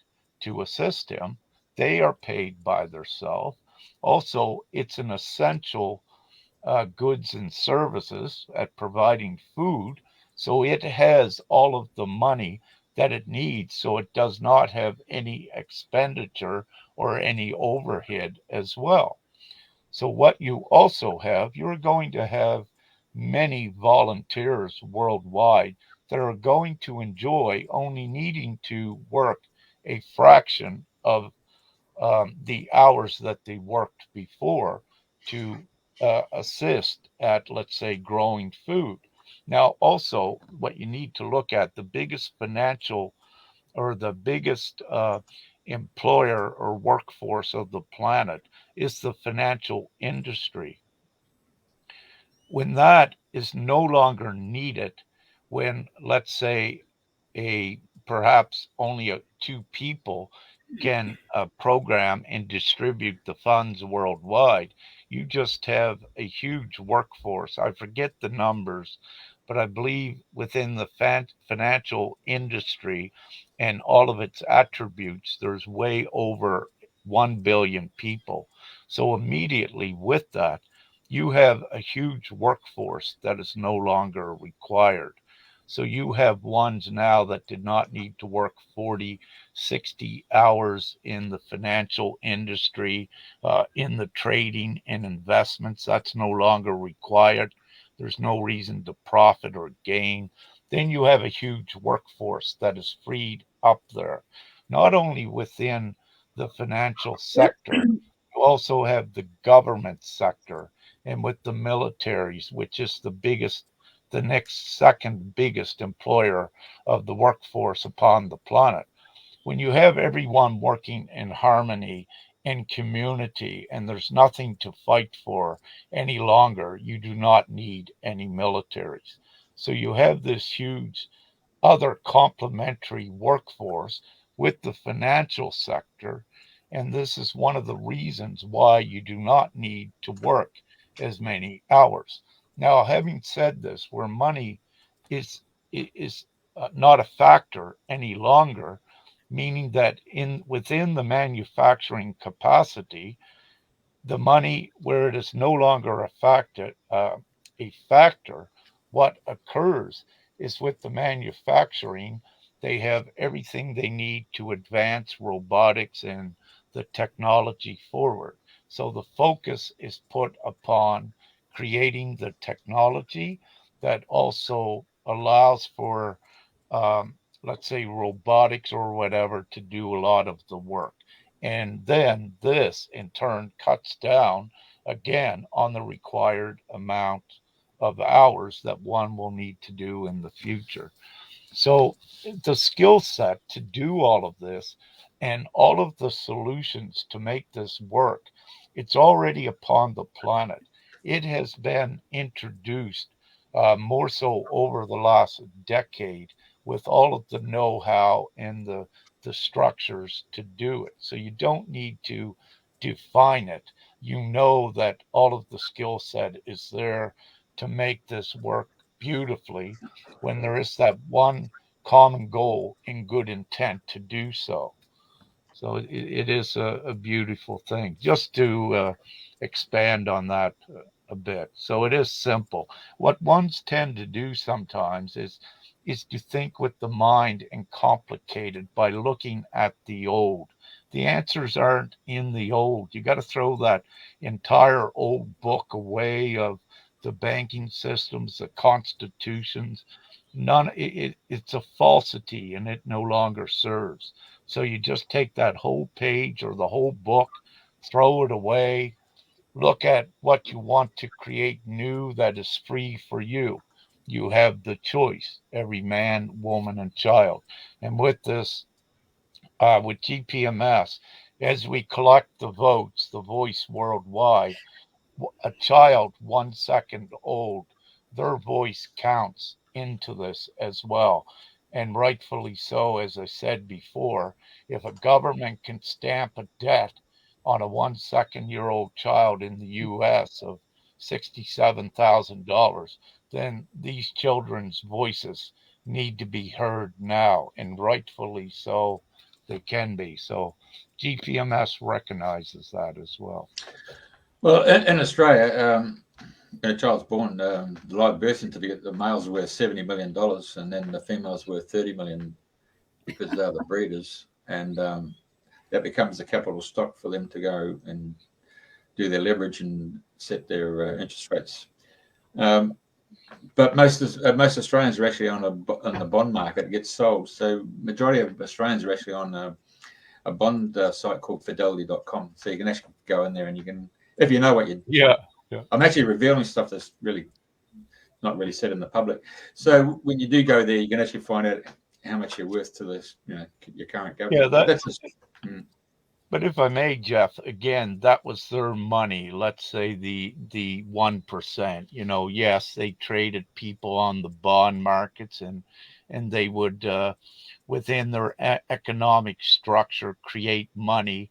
to assist him. They are paid by themselves. Also, it's an essential goods and services at providing food. So it has all of the money that it needs. So it does not have any expenditure or any overhead as well. So, what you also have, you're going to have many volunteers worldwide that are going to enjoy only needing to work a fraction of the hours that they worked before to assist at, let's say, growing food. Now, also, what you need to look at the biggest financial or the biggest employer or workforce of the planet is the financial industry. When that is no longer needed, when let's say a perhaps only two people can program and distribute the funds worldwide, you just have a huge workforce. I forget the numbers, but I believe within the financial industry and all of its attributes, there's way over 1 billion people. So immediately with that, you have a huge workforce that is no longer required. So you have ones now that did not need to work 40, 60 hours in the financial industry, in the trading and investments. That's no longer required. There's no reason to profit or gain. Then you have a huge workforce that is freed up there, not only within the financial sector, you also have the government sector and with the militaries, which is the next second biggest employer of the workforce upon the planet. When you have everyone working in harmony in community and there's nothing to fight for any longer, you do not need any militaries. So you have this huge other complementary workforce with the financial sector. And this is one of the reasons why you do not need to work as many hours. Now, having said this, where money is is not a factor any longer, meaning that within the manufacturing capacity, the money where it is no longer a factor, what occurs is with the manufacturing, they have everything they need to advance robotics and the technology forward. So the focus is put upon creating the technology that also allows for, let's say, robotics or whatever to do a lot of the work. And then this in turn cuts down again on the required amount of hours that one will need to do in the future. So the skill set to do all of this and all of the solutions to make this work, it's already upon the planet. It has been introduced more so over the last decade with all of the know-how and the structures to do it. So you don't need to define it. You know that all of the skill set is there to make this work beautifully when there is that one common goal and good intent to do so. So it is a beautiful thing. Just to expand on that a bit. So it is simple. What ones tend to do sometimes is to think with the mind and complicate it by looking at the old. The answers aren't in the old. You got to throw that entire old book away of the banking systems, the constitutions. It's a falsity and it no longer serves. So you just take that whole page or the whole book, throw it away, look at what you want to create new that is free for you. You have the choice, every man, woman, and child. And with this, with GPMS, as we collect the votes, the voice worldwide, a child 1 second old, their voice counts into this as well. And rightfully so, as I said before, if a government can stamp a debt on a 1 second-year-old child in the US of $67,000, then these children's voices need to be heard now, and rightfully so they can be. So GPMS recognizes that as well. Well, in Australia, when a child's born, the live birth certificate, the male's worth $70 million, and then the female's worth $30 million because they're the breeders, and that becomes the capital stock for them to go and do their leverage and set their interest rates. But most Australians are actually on the bond market. It gets sold. So majority of Australians are actually on a bond site called fidelity.com. So you can actually go in there and you can, if you know what you're Yeah. I'm actually revealing stuff that's really not really said in the public. So when you do go there, you can actually find out how much you're worth to this, your current government. Yeah, That's just, but if I may, Jeff, again, that was their money. Let's say the 1%. Yes, they traded people on the bond markets, and they would within their economic structure create money,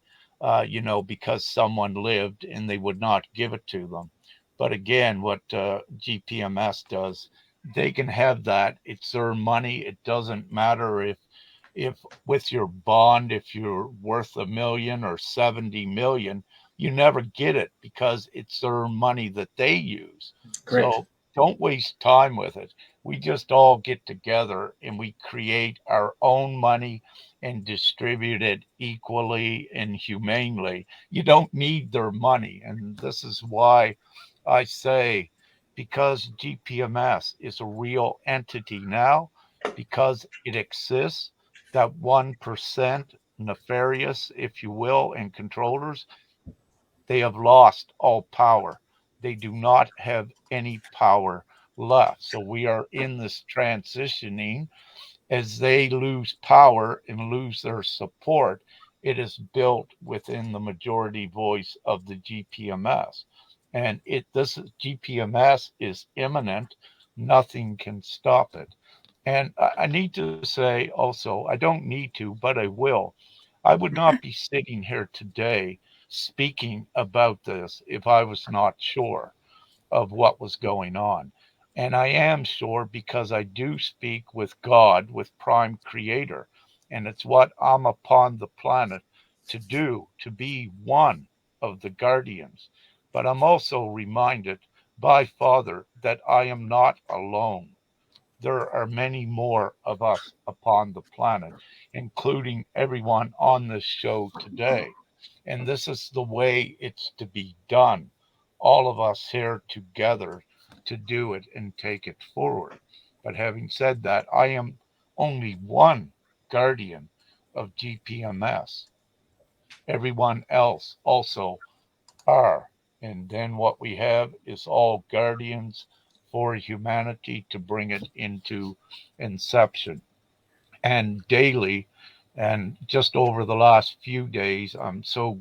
because someone lived and they would not give it to them. But again, what GPMS does, they can have that. It's their money. It doesn't matter if with your bond, if you're worth $1 million or 70 million, you never get it because it's their money that they use. correct. So don't waste time with it. We just all get together and we create our own money and distribute it equally and humanely. You don't need their money. And this is why I say, because GPMS is a real entity now, because it exists, that 1% nefarious, if you will, and controllers, they have lost all power. They do not have any power left. So we are in this transitioning. As they lose power and lose their support, it is built within the majority voice of the GPMS. And this GPMS is imminent. Nothing can stop it. And I need to say also, I don't need to, but I will. I would not be sitting here today speaking about this if I was not sure of what was going on. And I am sure because I do speak with God, with Prime Creator. And it's what I'm upon the planet to do, to be one of the guardians. But I'm also reminded by Father that I am not alone. There are many more of us upon the planet, including everyone on this show today. And this is the way it's to be done. All of us here together to do it and take it forward. But having said that, I am only one guardian of GPMS. Everyone else also are. And then what we have is all guardians for humanity to bring it into inception. And daily, and just over the last few days, I'm so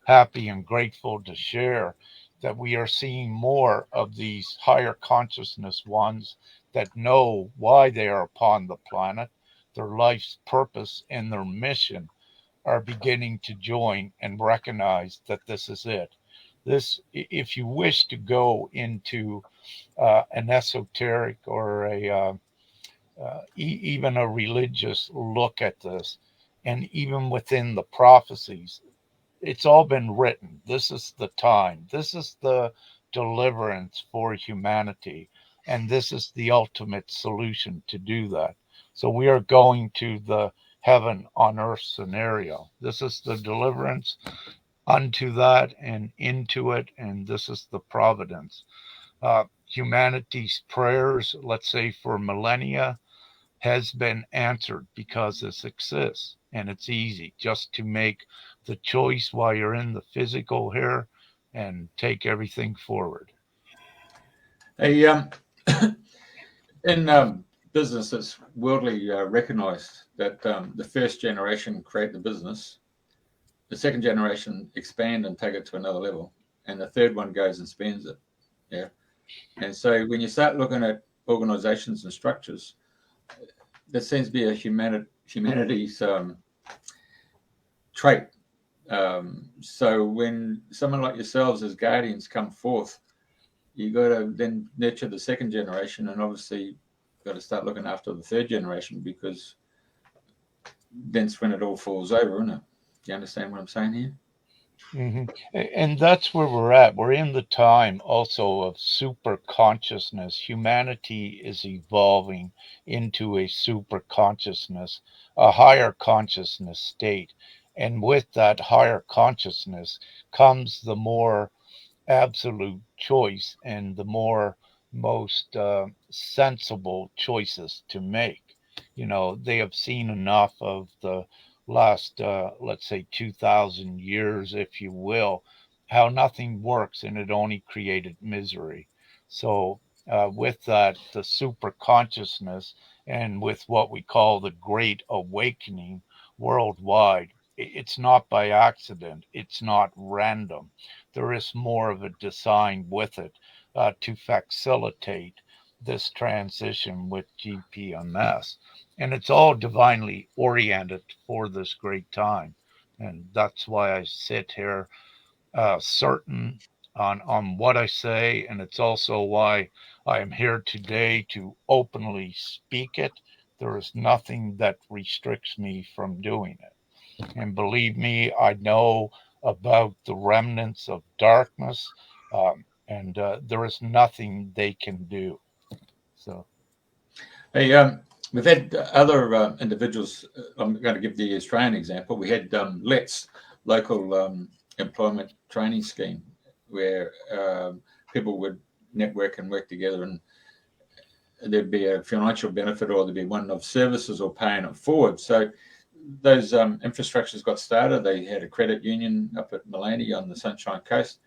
happy and grateful to share that we are seeing more of these higher consciousness ones that know why they are upon the planet, their life's purpose, and their mission are beginning to join and recognize that this is it. This, if you wish to go into an esoteric or even a religious look at this, and even within the prophecies, it's all been written. This is the time. This is the deliverance for humanity. And this is the ultimate solution to do that. So we are going to the heaven on earth scenario. This is the deliverance unto that and into it. And this is the providence. Humanity's prayers, let's say for millennia, has been answered because this exists. And it's easy just to make the choice while you're in the physical here and take everything forward. Hey, in business, it's worldly recognized that the first generation create the business, the second generation expand and take it to another level, and the third one goes and spends it. Yeah. And so when you start looking at organizations and structures, there seems to be a humanity's trait. So when someone like yourselves as guardians come forth, you got to then nurture the second generation, and obviously got to start looking after the third generation, because then's when it all falls over, isn't it? Do you understand what I'm saying here? Mm-hmm. And that's where we're at. We're in the time also of super consciousness. Humanity is evolving into a super consciousness, a higher consciousness state. And with that higher consciousness comes the more absolute choice and the more most sensible choices to make. You know, they have seen enough of the last, let's say, 2,000 years, if you will, how nothing works and it only created misery. So, with that, the super consciousness and with what we call the Great Awakening worldwide, it's not by accident, it's not random. There is more of a design with it to facilitate this transition with GPMS. And it's all divinely oriented for this great time. And that's why I sit here certain on what I say. And it's also why I am here today to openly speak it. There is nothing that restricts me from doing it. And believe me, I know about the remnants of darkness, and there is nothing they can do. So, Hey, we've had other individuals. I'm going to give the Australian example. We had Let's local employment training scheme, where people would network and work together, and there'd be a financial benefit, or there'd be one of services or paying it forward. So those infrastructures got started. They had a credit union up at Malani on the Sunshine Coast.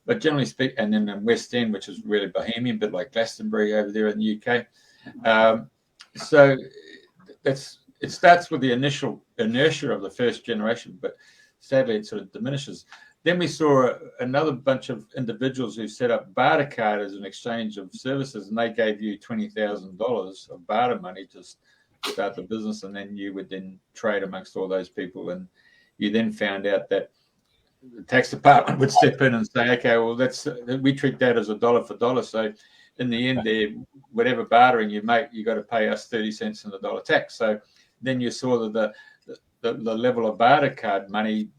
But generally speaking, and then in West End, which is really bohemian, a bit like Glastonbury over there in the UK. So it starts with the initial inertia of the first generation, but sadly it sort of diminishes. Then we saw another bunch of individuals who set up barter card as an exchange of services, and they gave you $20,000 of barter money to start the business, and then you would then trade amongst all those people. And you then found out that the tax department would step in and say, okay, well, we treat that as a dollar for dollar. So in the end, whatever bartering you make, you got to pay us 30 cents in the dollar tax. So then you saw that the level of barter card money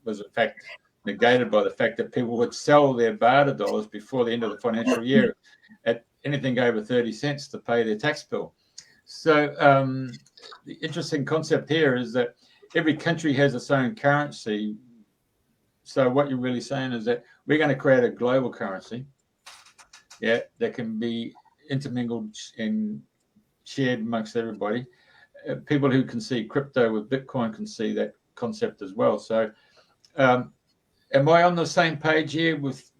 was in fact negated by the fact that people would sell their barter dollars before the end of the financial year at anything over 30 cents to pay their tax bill. So the interesting concept here is that every country has its own currency. So what you're really saying is that we're going to create a global currency, that can be intermingled and shared amongst everybody. People who can see crypto with Bitcoin can see that concept as well. So am I on the same page here with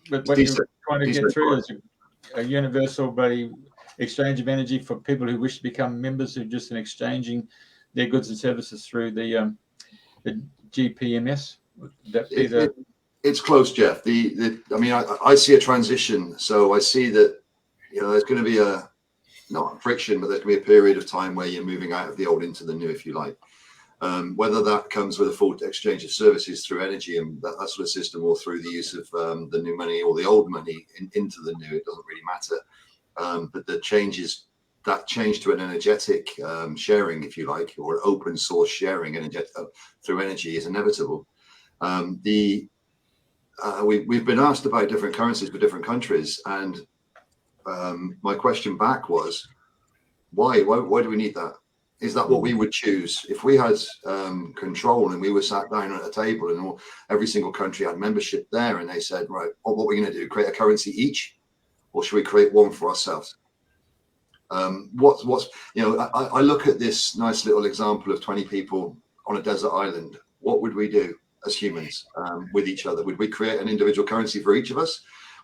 what you're trying to get through as a universal exchange of energy for people who wish to become members, who just in exchanging their goods and services through the GPMS? It's close, Jeff. I see a transition. So I see that there's going to be not friction, but there's going to be a period of time where you're moving out of the old into the new, if you like. Whether that comes with a full exchange of services through energy and that sort of system, or through the use of the new money or the old money into the new, it doesn't really matter. But the change to an energetic sharing, if you like, or open source sharing through energy is inevitable. We've been asked about different currencies for different countries, and my question back was, why do we need that? Is that what we would choose if we had control and we were sat down at a table and every single country had membership there, and they said, right, what are we going to do? Create a currency each, or should we create one for ourselves? I look at this nice little example of 20 people on a desert island. What would we do as humans with each other? Would we create an individual currency for each of us?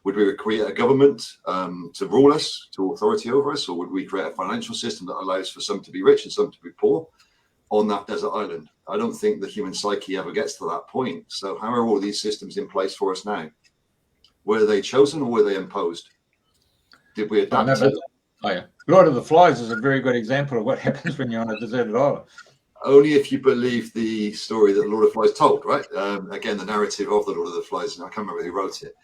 Would we create a government to rule us, to authority over us? Or would we create a financial system that allows for some to be rich and some to be poor on that desert island? I don't think the human psyche ever gets to that point. So how are all these systems in place for us now? Were they chosen or were they imposed? Did we adapt? Lord of the Flies is a very good example of what happens when you're on a deserted island. Only if you believe the story that the Lord of the Flies told, right? Again, the narrative of the Lord of the Flies, and I can't remember who wrote it,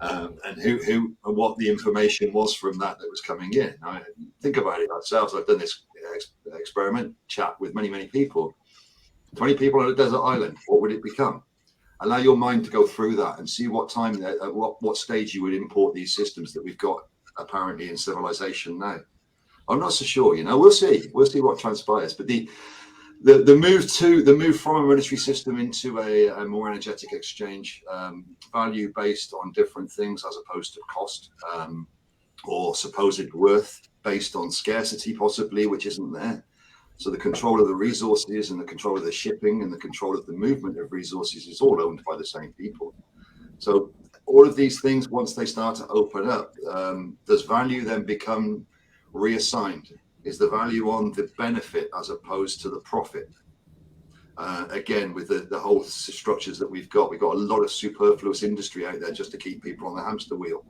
and who and what the information was from that was coming in. I think about it ourselves. I've done this experiment chat with many people. 20 people on a desert island. What would it become? Allow your mind to go through that and see what time, at what stage you would import these systems that we've got apparently in civilization now. I'm not so sure. We'll see what transpires. But the move from a monetary system into a more energetic exchange, value based on different things as opposed to cost, or supposed worth based on scarcity, possibly, which isn't there. So the control of the resources and the control of the shipping and the control of the movement of resources is all owned by the same people. So all of these things, once they start to open up, does value then become reassigned? Is the value on the benefit as opposed to the profit? Again, with the whole structures that we've got a lot of superfluous industry out there just to keep people on the hamster wheel.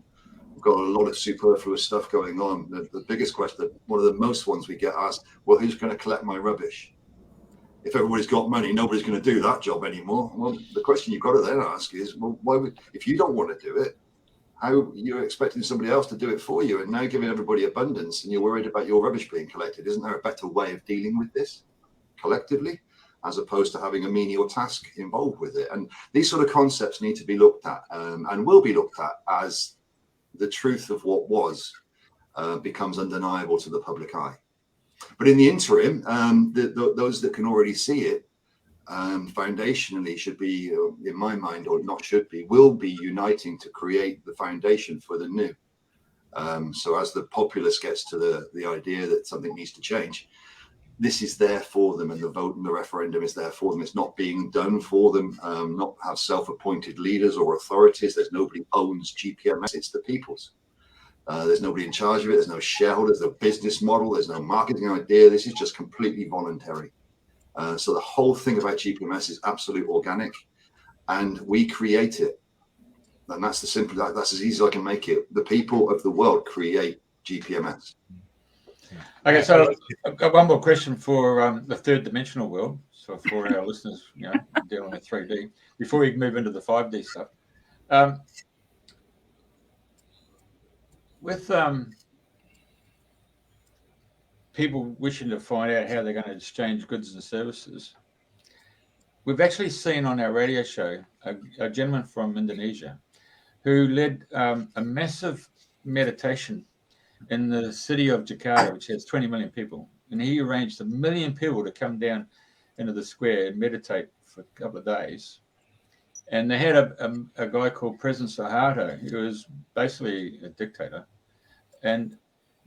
We've got a lot of superfluous stuff going on. The biggest question, one of the most ones we get asked, well, who's going to collect my rubbish? If everybody's got money, nobody's going to do that job anymore. Well, the question you've got to then ask is, well, if you don't want to do it, how you're expecting somebody else to do it for you, and now giving everybody abundance, and you're worried about your rubbish being collected? Isn't there a better way of dealing with this collectively, as opposed to having a menial task involved with it? And these sort of concepts need to be looked at, and will be looked at as the truth of what was becomes undeniable to the public eye. But in the interim, those that can already see it, foundationally should be, in my mind, or not should be, will be uniting to create the foundation for the new. So as the populace gets to the idea that something needs to change, this is there for them, and the vote and the referendum is there for them. It's not being done for them. Not have self-appointed leaders or authorities. There's nobody owns GPMS. It's the people's. There's nobody in charge of it. There's no shareholders, no business model. There's no marketing idea. This is just completely voluntary. So the whole thing about GPMS is absolute organic. and we create it. And that's that's as easy as I can make it. The people of the world create GPMS. Okay, so I've got one more question for the third dimensional world. So for our listeners, dealing with 3D, before we move into the 5D stuff, with people wishing to find out how they're going to exchange goods and services, we've actually seen on our radio show a gentleman from Indonesia who led a massive meditation in the city of Jakarta, which has 20 million people. And he arranged 1 million people to come down into the square and meditate for a couple of days. And they had a guy called President Suharto, who was basically a dictator. And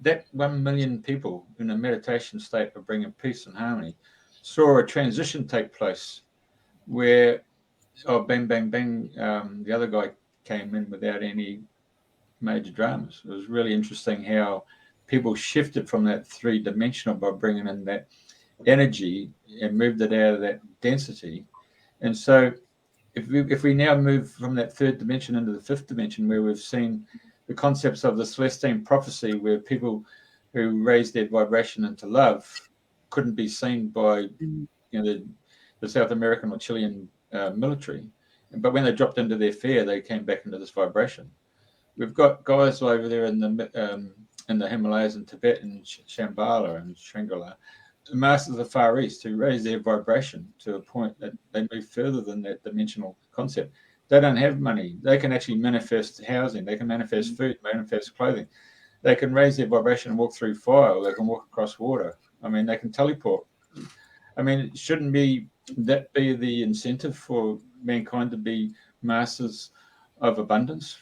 that 1 million people in a meditation state of bringing peace and harmony saw a transition take place where, bang, bang, bang, the other guy came in without any major dramas. It was really interesting how people shifted from that three-dimensional by bringing in that energy and moved it out of that density. And so if we now move from that third dimension into the fifth dimension, where we've seen the concepts of the Celestine prophecy, where people who raised their vibration into love couldn't be seen by the South American or Chilean military, but when they dropped into their fear, they came back into this vibration. We've got guys over there in the Himalayas and Tibet and Shambhala and Shangri-La, masters of the Far East, who raise their vibration to a point that they move further than that dimensional concept. They don't have money. They can actually manifest housing. They can manifest food, manifest clothing. They can raise their vibration and walk through fire, or they can walk across water. I mean, they can teleport. I mean, shouldn't that be the incentive for mankind to be masters of abundance?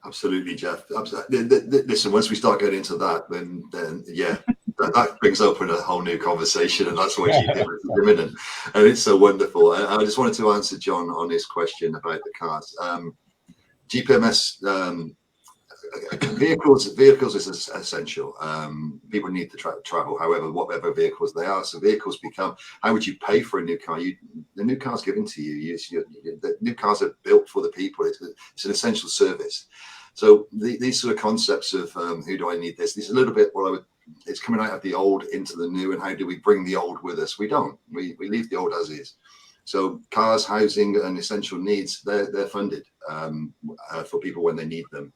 Absolutely, Jeff. Absolutely. Listen, once we start getting into that, then yeah, that brings open a whole new conversation, and that's what GPMS is imminent, and it's so wonderful. I just wanted to answer John on his question about the cars. GPMS vehicles is essential. People need to travel, however, whatever vehicles they are. So vehicles become, how would you pay for a new car? The new car's given to you. The new cars are built for the people. It's an essential service. So these sort of concepts of who do I need this? This is a little bit it's coming out of the old into the new, and how do we bring the old with us? We don't. We leave the old as is. So cars, housing, and essential needs, they're funded for people when they need them.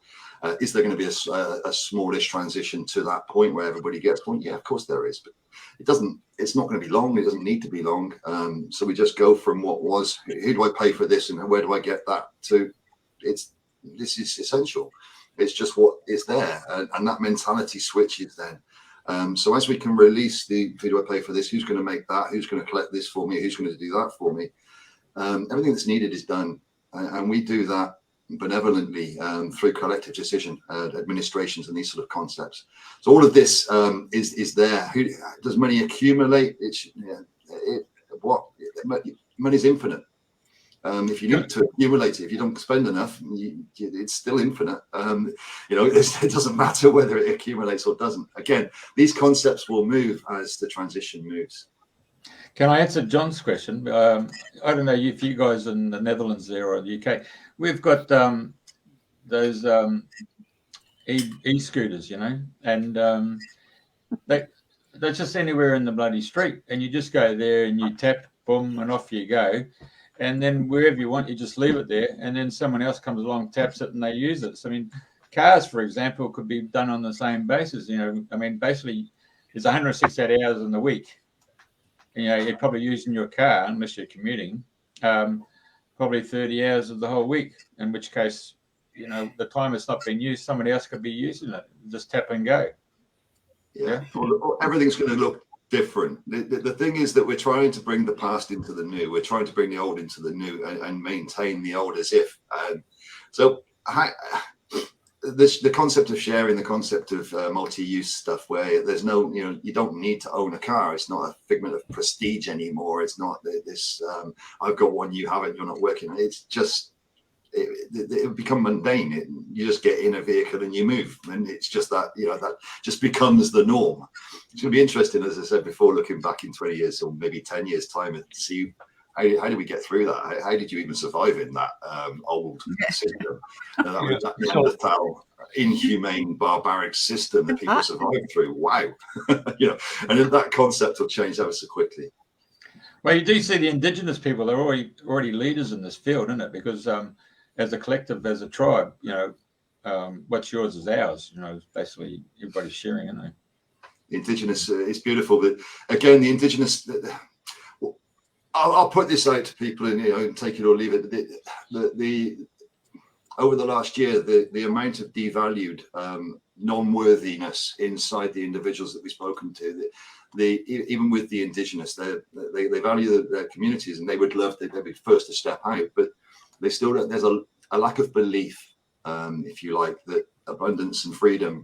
Is there going to be a smallish transition to that point where everybody gets one? Yeah, of course there is, but it's not going to be long. It doesn't need to be long. So we just go from what was, who do I pay for this, and where do I get that, to this is essential. It's just what is there, and that mentality switches then. So as we can release who do I pay for this, who's going to make that, who's going to collect this for me, who's going to do that for me, everything that's needed is done, and we do that benevolently through collective decision administrations and these sort of concepts. So all of this is there. Does money accumulate? Money's infinite. If you need to accumulate it, if you don't spend enough, it's still infinite. It doesn't matter whether it accumulates or doesn't. Again, these concepts will move as the transition moves. Can I answer John's question? I don't know if you guys in the Netherlands there or the UK, we've got those e-scooters, and they're just anywhere in the bloody street, and you just go there and you tap, boom, and off you go. And then wherever you want, you just leave it there, and then someone else comes along, taps it, and they use it. So, I mean, cars, for example, could be done on the same basis. Basically, there's 168 hours in the week. You're probably using your car, unless you're commuting, probably 30 hours of the whole week, in which case, the time it's not being used, somebody else could be using it. Just tap and go. Yeah. Well, everything's going to look different. The thing is that we're trying to bring the past into the new. We're trying to bring the old into the new and maintain the old as if. The concept of sharing, the concept of multi-use stuff, where there's no, you don't need to own a car. It's not a figment of prestige anymore. It's not this, I've got one, you haven't, you're not working. It's just, it would become mundane. You just get in a vehicle and you move, and it's just that, that just becomes the norm. It's going to be interesting, as I said before, looking back in 20 years or maybe 10 years time, and see how did we get through that? How did you even survive in that old system? That Neanderthal, inhumane, barbaric system that people survived through. Wow. You know, and then that concept will change ever so quickly. Well, you do see the indigenous people, they're already leaders in this field, isn't it? Because as a collective, as a tribe, you know, what's yours is ours. You know, basically everybody's sharing, isn't it? Indigenous, it's beautiful. But again, the indigenous, I'll put this out to people, and, you know, take it or leave it. The over the last year, the amount of devalued non-worthiness inside the individuals that we've spoken to, even with the indigenous, they value their communities, and they would love they'd be first to step out, but they still don't. There's a lack of belief, if you like, that abundance and freedom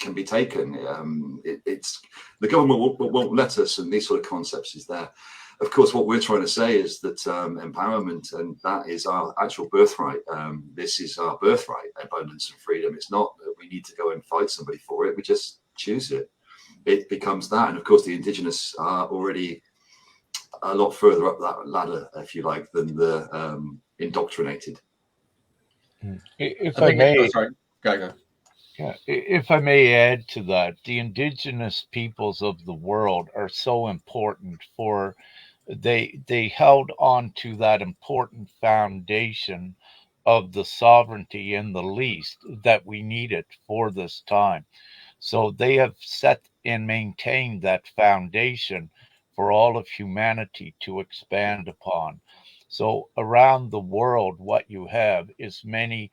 can be taken. It's the government won't let us, and these sort of concepts is there. Of course, what we're trying to say is that empowerment, and that is our actual birthright. This is our birthright, abundance and freedom. It's not that we need to go and fight somebody for it. We just choose it. It becomes that. And of course, the indigenous are already a lot further up that ladder, if you like, than the indoctrinated. If I may, sorry, go. Yeah, if I may add to that, the indigenous peoples of the world are so important for they held on to that important foundation of the sovereignty and the least that we needed for this time. So they have set and maintained that foundation for all of humanity to expand upon. So around the world, what you have is many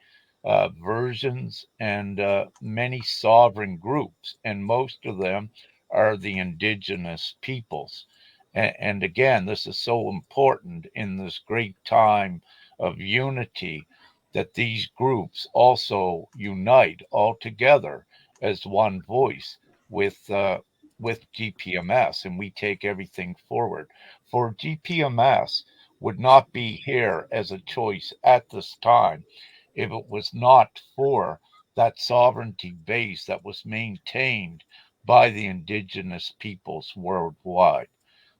versions and many sovereign groups, and most of them are the indigenous peoples. And again, this is so important in this great time of unity that these groups also unite all together as one voice with GPMS, and we take everything forward. For GPMS would not be here as a choice at this time if it was not for that sovereignty base that was maintained by the indigenous peoples worldwide.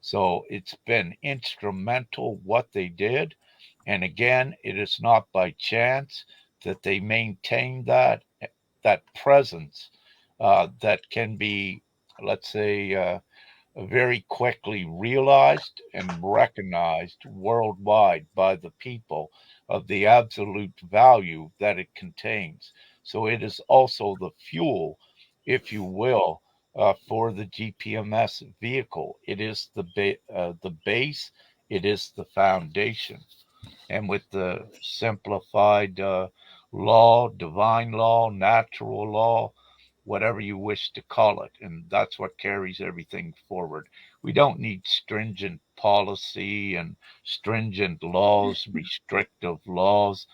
So it's been instrumental what they did. And again, it is not by chance that they maintain that presence that can be, let's say, very quickly realized and recognized worldwide by the people of the absolute value that it contains. So it is also the fuel, if you will, for the GPMS vehicle. It is the base. It is the foundation. And with the simplified law, divine law, natural law, whatever you wish to call it. And that's what carries everything forward. We don't need stringent policy and stringent laws, restrictive laws.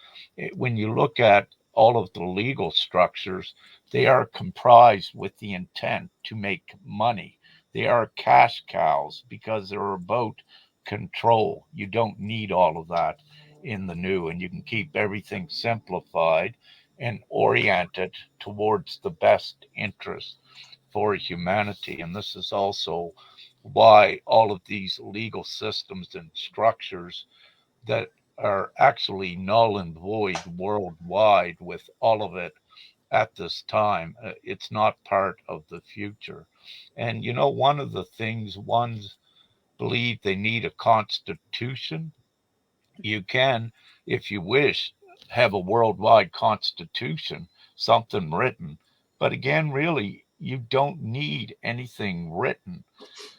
When you look at all of the legal structures, they are comprised with the intent to make money. They are cash cows because they're about control. You don't need all of that in the new, and you can keep everything simplified and oriented towards the best interest for humanity. And this is also why all of these legal systems and structures that are actually null and void worldwide, with all of it at this time, it's not part of the future. And you know, one of the things ones believe they need a constitution. You can, if you wish, have a worldwide constitution, something written. But again, really, you don't need anything written.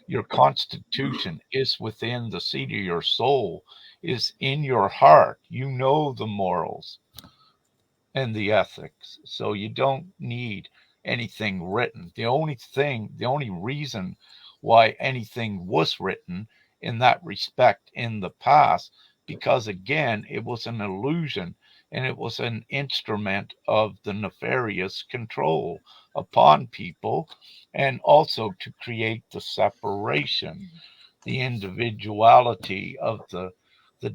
Your constitution is within the seat of your soul, is in your heart. You know the morals and the ethics. So you don't need anything written. The only reason why anything was written in that respect in the past, because again, it was an illusion and it was an instrument of the nefarious control upon people, and also to create the separation, the individuality of the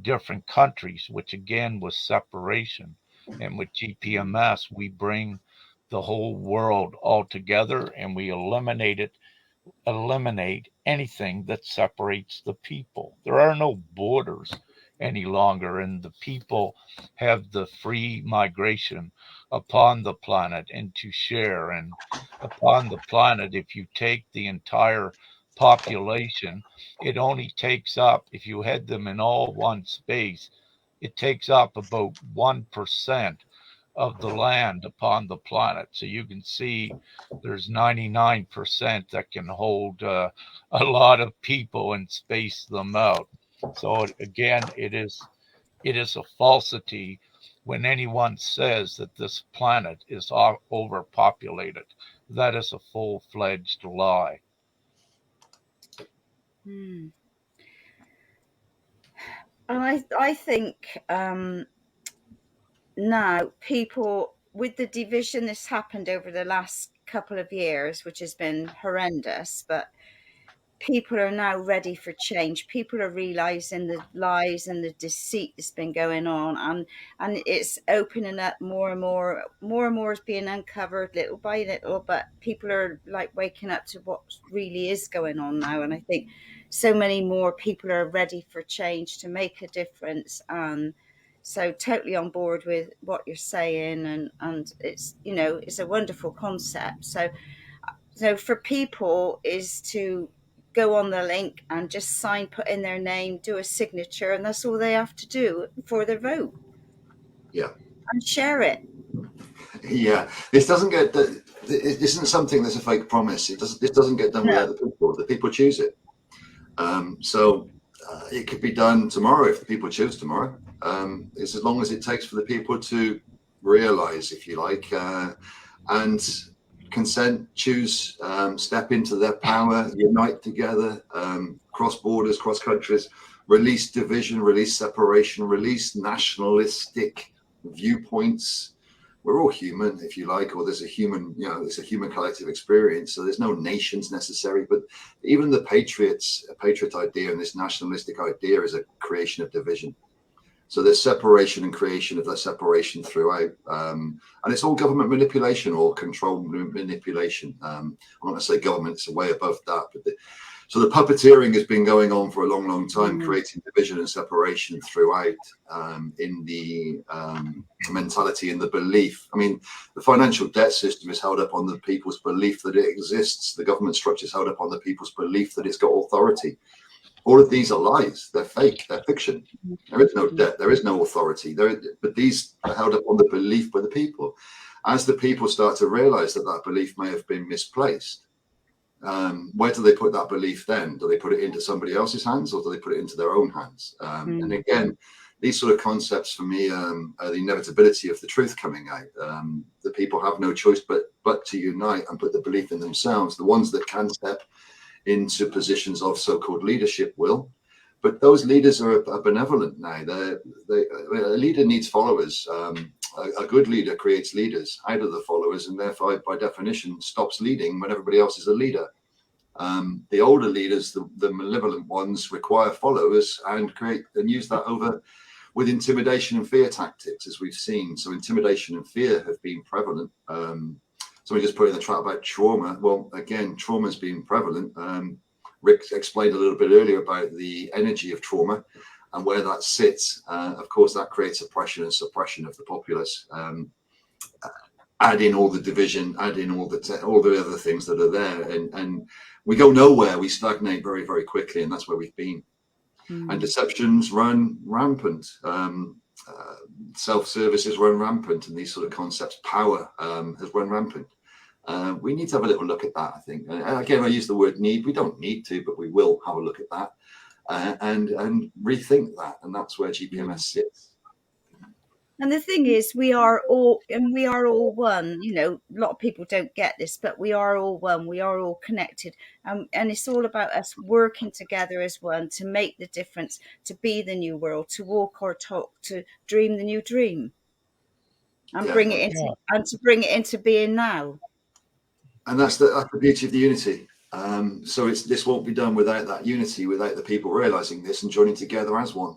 different countries, which again was separation. And with GPMS, we bring the whole world all together and we eliminate it eliminate anything that separates the people. There are no borders any longer, and the people have the free migration upon the planet and to share. And upon the planet, if you take the entire population, it only takes up, if you had them in all one space, it takes up about 1% of the land upon the planet. So you can see there's 99% that can hold a lot of people and space them out. So again, it is a falsity when anyone says that this planet is overpopulated. That is a full-fledged lie. And I think now people, with the division that's happened over the last couple of years, which has been horrendous, but people are now ready for change. People are realizing the lies and the deceit that's been going on, and it's opening up more and more is being uncovered little by little, but people are like waking up to what really is going on now. And I think so many more people are ready for change to make a difference. So totally on board with what you're saying, and it's, you know, it's a wonderful concept. So for people is to go on the link and just sign, put in their name, do a signature, and that's all they have to do for their vote. Yeah. And share it. Yeah. This doesn't get, it isn't something that's a fake promise. This doesn't get done without the people. The people choose it. So it could be done tomorrow if the people choose tomorrow. It's as long as it takes for the people to realize, if you like, and consent, choose, step into their power, unite together, cross borders, cross countries, release division, release separation, release nationalistic viewpoints. We're all human, if you like, or there's a human, you know, it's a human collective experience. So there's no nations necessary, but even the patriot idea and this nationalistic idea is a creation of division. So there's separation and creation of that separation throughout. And it's all government manipulation or control manipulation. I'm not going to say government, it's way above that. But so the puppeteering has been going on for a long, long time, creating division and separation throughout in the mentality and the belief. I mean, the financial debt system is held up on the people's belief that it exists. The government structure is held up on the people's belief that it's got authority. All of these are lies. They're fake. They're fiction. There is no debt. There is no authority. But these are held up on the belief by the people. As the people start to realize that that belief may have been misplaced, where do they put that belief then? Do they put it into somebody else's hands, or do they put it into their own hands? And again, these sort of concepts for me are the inevitability of the truth coming out. The people have no choice but to unite and put the belief in themselves. The ones that can step into positions of so-called leadership will, but those leaders are benevolent now. A leader needs followers. A good leader creates leaders out of the followers, and therefore, by definition, stops leading when everybody else is a leader. The older leaders, the malevolent ones, require followers and create and use that over with intimidation and fear tactics, as we've seen. So intimidation and fear have been prevalent. Somebody just put in the chat about trauma. Well, again, trauma has been prevalent. Rick explained a little bit earlier about the energy of trauma and where that sits. Of course, that creates oppression and suppression of the populace. Add in all the division, add in all the other things that are there, and we go nowhere. We stagnate very, very quickly, and that's where we've been. And deceptions run rampant. Self-services run rampant, and these sort of concepts, power has run rampant. We need to have a little look at that, I think. Again, I use the word need. We don't need to, but we will have a look at that and rethink that. And that's where GPMS sits. And the thing is, we are all one. You know, a lot of people don't get this, but we are all one. We are all connected. And it's all about us working together as one to make the difference, to be the new world, to walk our talk, to dream the new dream, and bring it into being now. And that's the beauty of the unity. So this won't be done without that unity, without the people realizing this and joining together as one.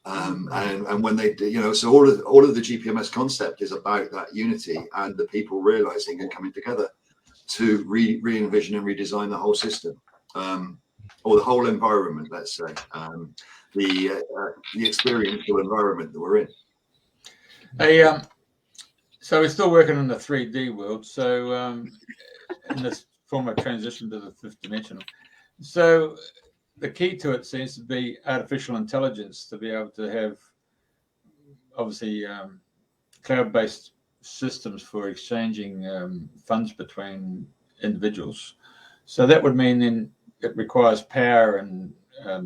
And when they do, you know, so all of the GPMS concept is about that unity and the people realizing and coming together to re-envision and redesign the whole system, or the whole environment, let's say, the experiential environment that we're in. So we're still working in the 3D world. So in this form of transition to the fifth dimensional. So the key to it seems to be artificial intelligence, to be able to have, obviously, cloud-based systems for exchanging funds between individuals. So that would mean then it requires power and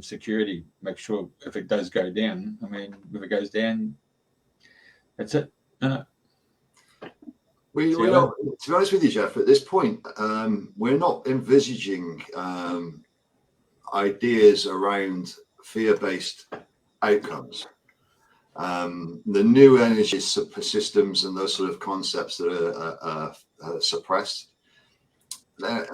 security. Make sure if it does go down, I mean, if it goes down, that's it. We're not, to be honest with you, Jeff, at this point, we're not envisaging ideas around fear-based outcomes. The new energy systems and those sort of concepts that are suppressed,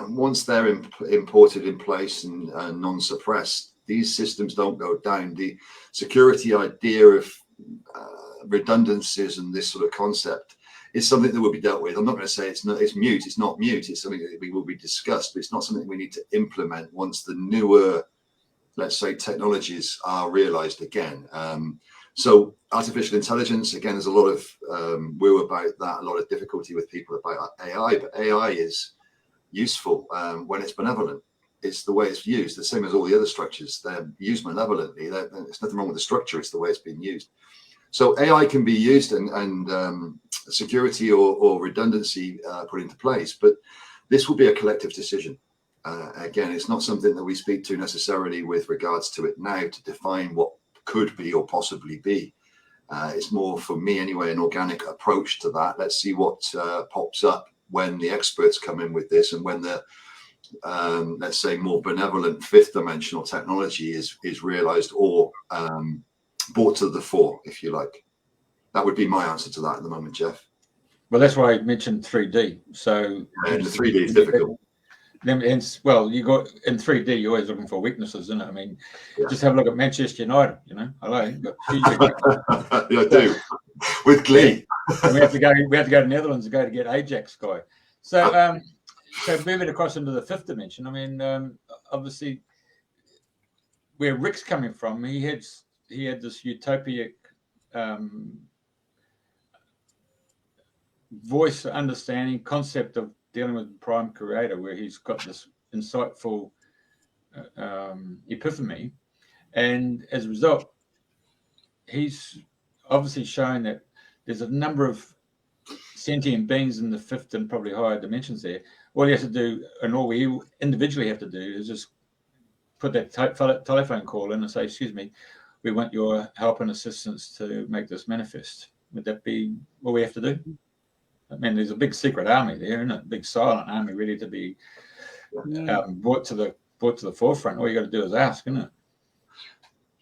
once they're imported in place and non-suppressed, these systems don't go down. The security idea of redundancies and this sort of concept is something that will be dealt with. I'm not going to say it's mute. It's not mute. It's something that will be discussed, but it's not something we need to implement once the newer, let's say, technologies are realized again. So artificial intelligence, again, there's a lot of woo about that, a lot of difficulty with people about AI, but AI is useful when it's benevolent. It's the way it's used, the same as all the other structures. They're used malevolently. There's nothing wrong with the structure. It's the way it's being used. So AI can be used and security or redundancy put into place, but this will be a collective decision. Again, it's not something that we speak to necessarily with regards to it now to define what could be or possibly be. It's more, for me anyway, an organic approach to that. Let's see what pops up when the experts come in with this, and when the let's say more benevolent fifth dimensional technology is realized or brought to the fore, if you like. That would be my answer to that at the moment, Jeff. Well, that's why I mentioned 3D. So and the 3D is difficult. Well, you got in 3D, you're always looking for weaknesses, isn't it? I mean, just have a look at Manchester United. You know, hello. I do, with glee. And we have to go to Netherlands to go to get Ajax guy. So, so moving across into the fifth dimension. I mean, obviously, where Rick's coming from, he had this utopic voice, understanding, concept of dealing with the prime creator, where he's got this insightful epiphany, and as a result, he's obviously shown that there's a number of sentient beings in the fifth and probably higher dimensions there. All you have to do, and all we individually have to do, is just put that telephone call in and say, excuse me, we want your help and assistance to make this manifest. Would that be all we have to do? I mean, there's a big secret army there, and a big silent army ready to be brought to the forefront. All you got to do is ask, isn't it?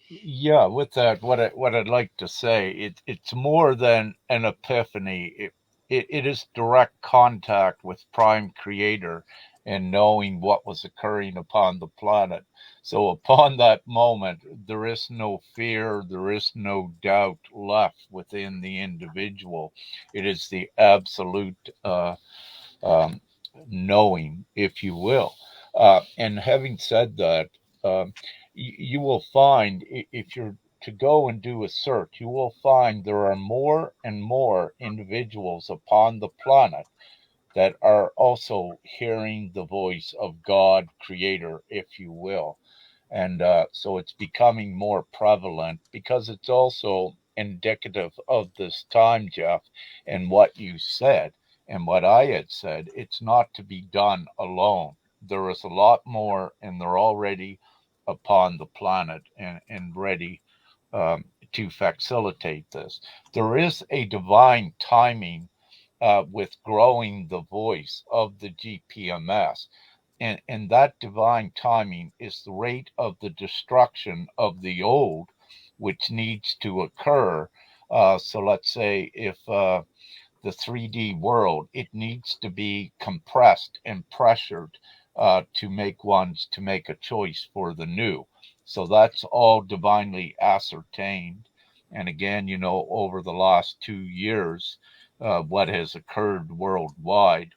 Yeah, with that, what I'd like to say, it's more than an epiphany. It is direct contact with Prime Creator and knowing what was occurring upon the planet. So upon that moment, there is no fear, there is no doubt left within the individual. It is the absolute knowing, if you will. And having said that, you will find, if you're to go and do a search, you will find there are more and more individuals upon the planet that are also hearing the voice of God, Creator, if you will. And so it's becoming more prevalent, because it's also indicative of this time, Jeff, and what you said and what I had said. It's not to be done alone. There is a lot more, and they're already upon the planet and ready to facilitate this. There is a divine timing with growing the voice of the GPMS. And that divine timing is the rate of the destruction of the old, which needs to occur. So let's say if the 3D world, it needs to be compressed and pressured to make a choice for the new. So that's all divinely ascertained. And again, over the last 2 years, what has occurred worldwide,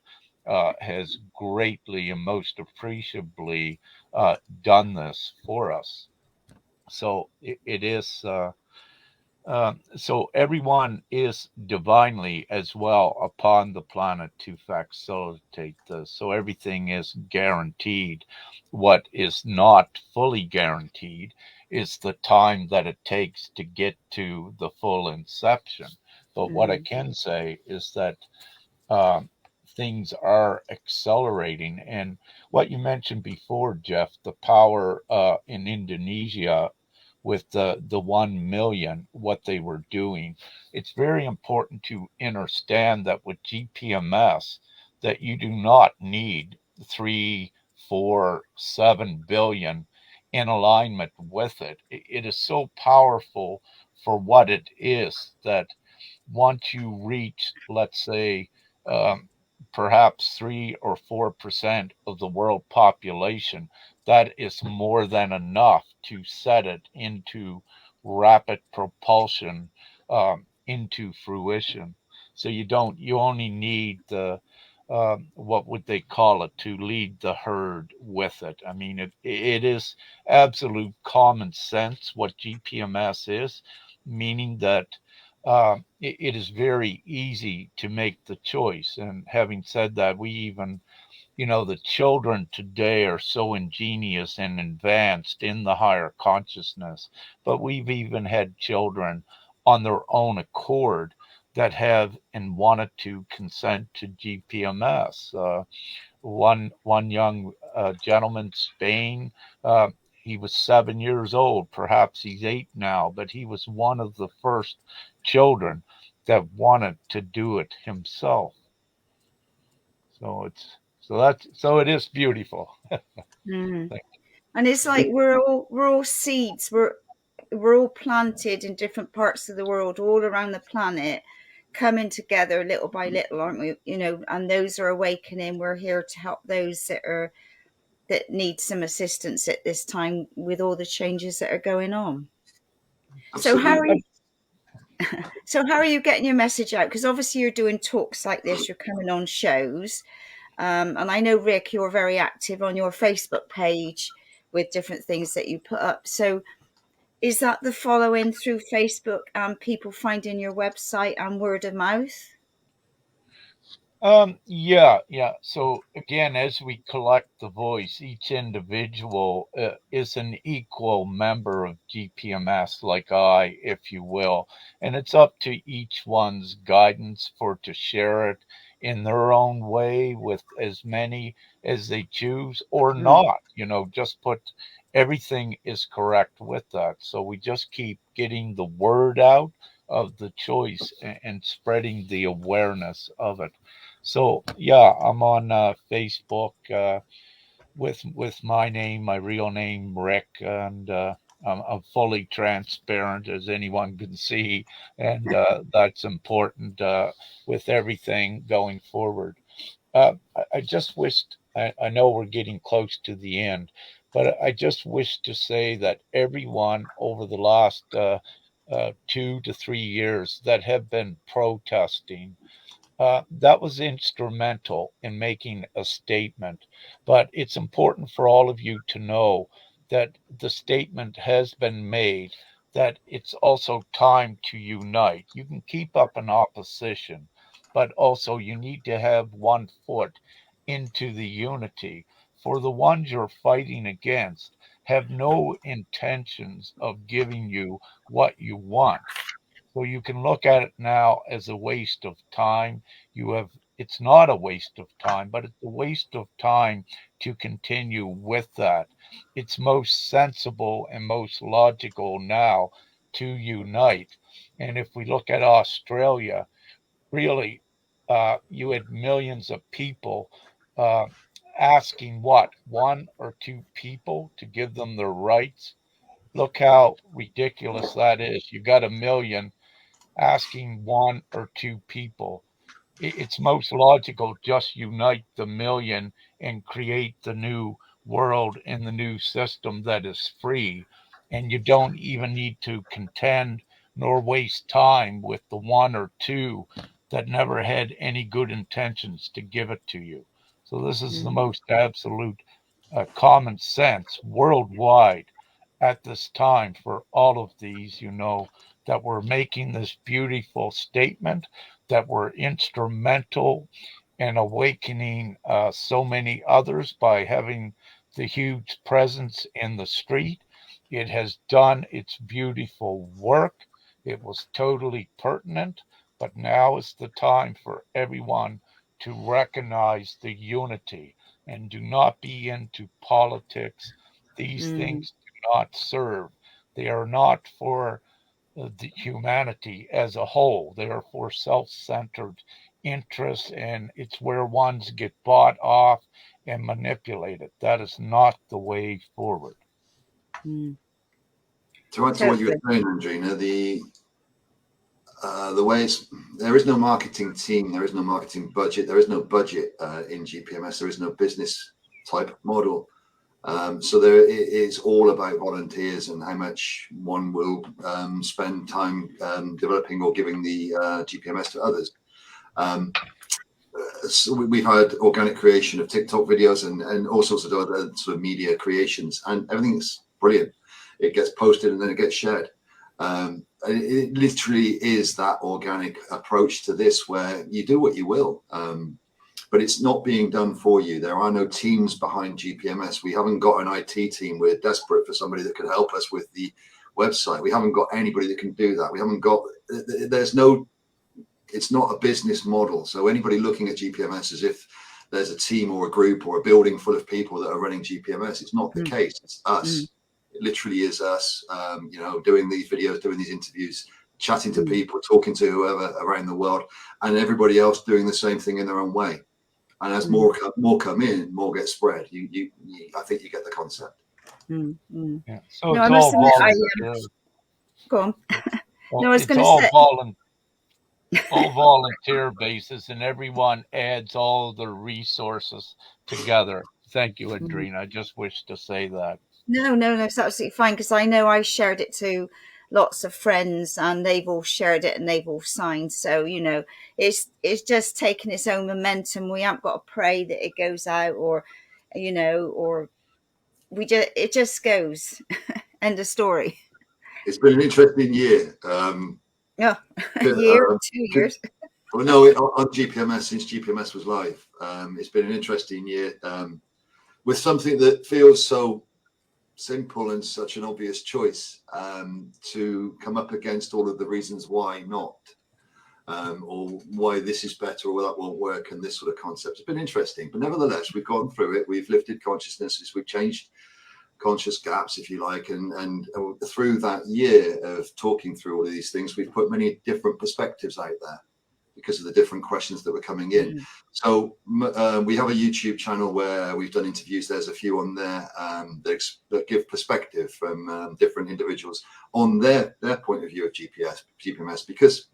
has greatly and most appreciably done this for us. So it is. So everyone is divinely as well upon the planet to facilitate this. So everything is guaranteed. What is not fully guaranteed is the time that it takes to get to the full inception. But what I can say is that uh, things are accelerating. And what you mentioned before, Jeff, the power in Indonesia with the 1 million, what they were doing. It's very important to understand that with GPMS, that you do not need 3, 4, 7 billion in alignment with it. It is so powerful for what it is that once you reach, let's say, um, perhaps 3 or 4% of the world population, that is more than enough to set it into rapid propulsion into fruition. So you only need the what would they call it, to lead the herd with it. I mean, it is absolute common sense what GPMS is, meaning that it is very easy to make the choice. And having said that, we even, the children today are so ingenious and advanced in the higher consciousness, but we've even had children on their own accord that have and wanted to consent to GPMS. One young gentleman, Spain, he was 7 years old. Perhaps he's 8 now, but he was one of the first children that wanted to do it himself. So it is beautiful. And it's like we're all seeds. We're all planted in different parts of the world, all around the planet, coming together little by little, aren't we? And those are awakening. We're here to help those that need some assistance at this time with all the changes that are going on. Absolutely. So how are you getting your message out? Because obviously you're doing talks like this, you're coming on shows. And I know, Rick, you're very active on your Facebook page with different things that you put up. So is that the following through Facebook and people finding your website and word of mouth? Yeah. So again, as we collect the voice, each individual is an equal member of GPMS, like I, if you will, and it's up to each one's guidance to share it in their own way with as many as they choose or not. Just put everything is correct with that. So we just keep getting the word out of the choice and spreading the awareness of it. So yeah, I'm on Facebook with my name, my real name, Rick, and I'm fully transparent, as anyone can see, and that's important with everything going forward. I just wished, I know we're getting close to the end, but I just wish to say that everyone over the last 2 to 3 years that have been protesting, that was instrumental in making a statement. But it's important for all of you to know that the statement has been made, that it's also time to unite. You can keep up an opposition, but also you need to have one foot into the unity. For the ones you're fighting against have no intentions of giving you what you want. So you can look at it now as a waste of time. It's not a waste of time, but it's a waste of time to continue with that. It's most sensible and most logical now to unite. And if we look at Australia, really, you had millions of people uh, asking what, 1 or 2 people to give them their rights. Look how ridiculous that is. You got a million asking 1 or 2 people. It's most logical, just unite the million and create the new world and the new system that is free. And you don't even need to contend nor waste time with the 1 or 2 that never had any good intentions to give it to you. So this is the most absolute common sense worldwide at this time for all of these, that we're making this beautiful statement, that we're instrumental in awakening so many others by having the huge presence in the street. It has done its beautiful work. It was totally pertinent, but now is the time for everyone to recognize the unity and do not be into politics. These things do not serve. They are not for the humanity as a whole. They are for self-centered interests, and it's where ones get bought off and manipulated. That is not the way forward. To add to what you were saying, Andrina, the way there is no marketing team, there is no marketing budget, there is no budget in GPMS, there is no business type model. So there it is all about volunteers and how much one will spend time developing or giving the GPMS to others. So we've had organic creation of TikTok videos and all sorts of other sort of media creations, and everything's brilliant. It gets posted and then it gets shared. It literally is that organic approach to this where you do what you will. But it's not being done for you. There are no teams behind GPMS. We haven't got an IT team. We're desperate for somebody that can help us with the website. We haven't got anybody that can do that. We haven't got, it's not a business model. So anybody looking at GPMS as if there's a team or a group or a building full of people that are running GPMS, it's not the case. It's us. It literally is us, doing these videos, doing these interviews, chatting to people, talking to whoever around the world, and everybody else doing the same thing in their own way. And as more come in, more get spread. I think you get the concept. Yeah. So no, it's all volunteer. Go on. Well, no, I was going to say all volunteer basis, and everyone adds all the resources together. Thank you, Andrina. I just wish to say that. No, it's absolutely fine, because I know I shared it to lots of friends and they've all shared it and they've all signed. So, it's just taking its own momentum. We haven't got to pray that it goes out or it just goes. End of story. It's been an interesting year. Yeah, year, 2 years. Well, no, on GPMS, since GPMS was live, it's been an interesting year with something that feels so simple and such an obvious choice to come up against all of the reasons why not, or why this is better or that won't work, and this sort of concept. It's been interesting, but nevertheless, we've gone through it. We've lifted consciousnesses. We've changed conscious gaps, if you like, and through that year of talking through all of these things, we've put many different perspectives out there because of the different questions that were coming in. So we have a YouTube channel where we've done interviews. There's a few on there that give perspective from different individuals on their point of view of GPMS, because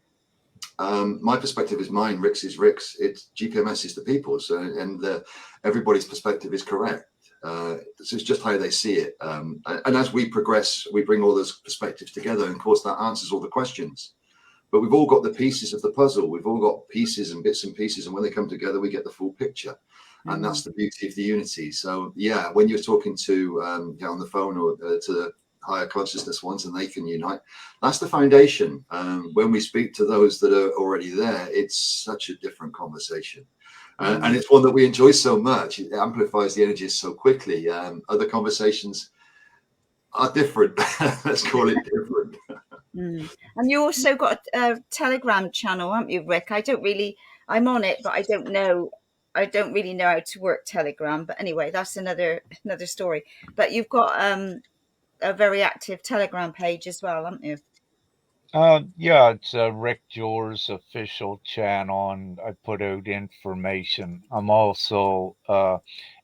my perspective is mine, Rick's is Rick's, it's GPMS is the people's, and everybody's perspective is correct. So it's just how they see it. And as we progress, we bring all those perspectives together, and of course that answers all the questions. But we've all got the pieces of the puzzle. We've all got pieces and bits and pieces, and when they come together, we get the full picture. And that's the beauty of the unity. So yeah, when you're talking to on the phone or to the higher consciousness ones, and they can unite, that's the foundation. When we speak to those that are already there, it's such a different conversation. And it's one that we enjoy so much. It amplifies the energies so quickly. Other conversations are different. Let's call it different. And you also got a Telegram channel, haven't you, Rick? I'm on it, but I don't really know how to work Telegram. But anyway, that's another story. But you've got a very active Telegram page as well, haven't you? Yeah, it's Rick Jore's official channel, and I put out information. I'm also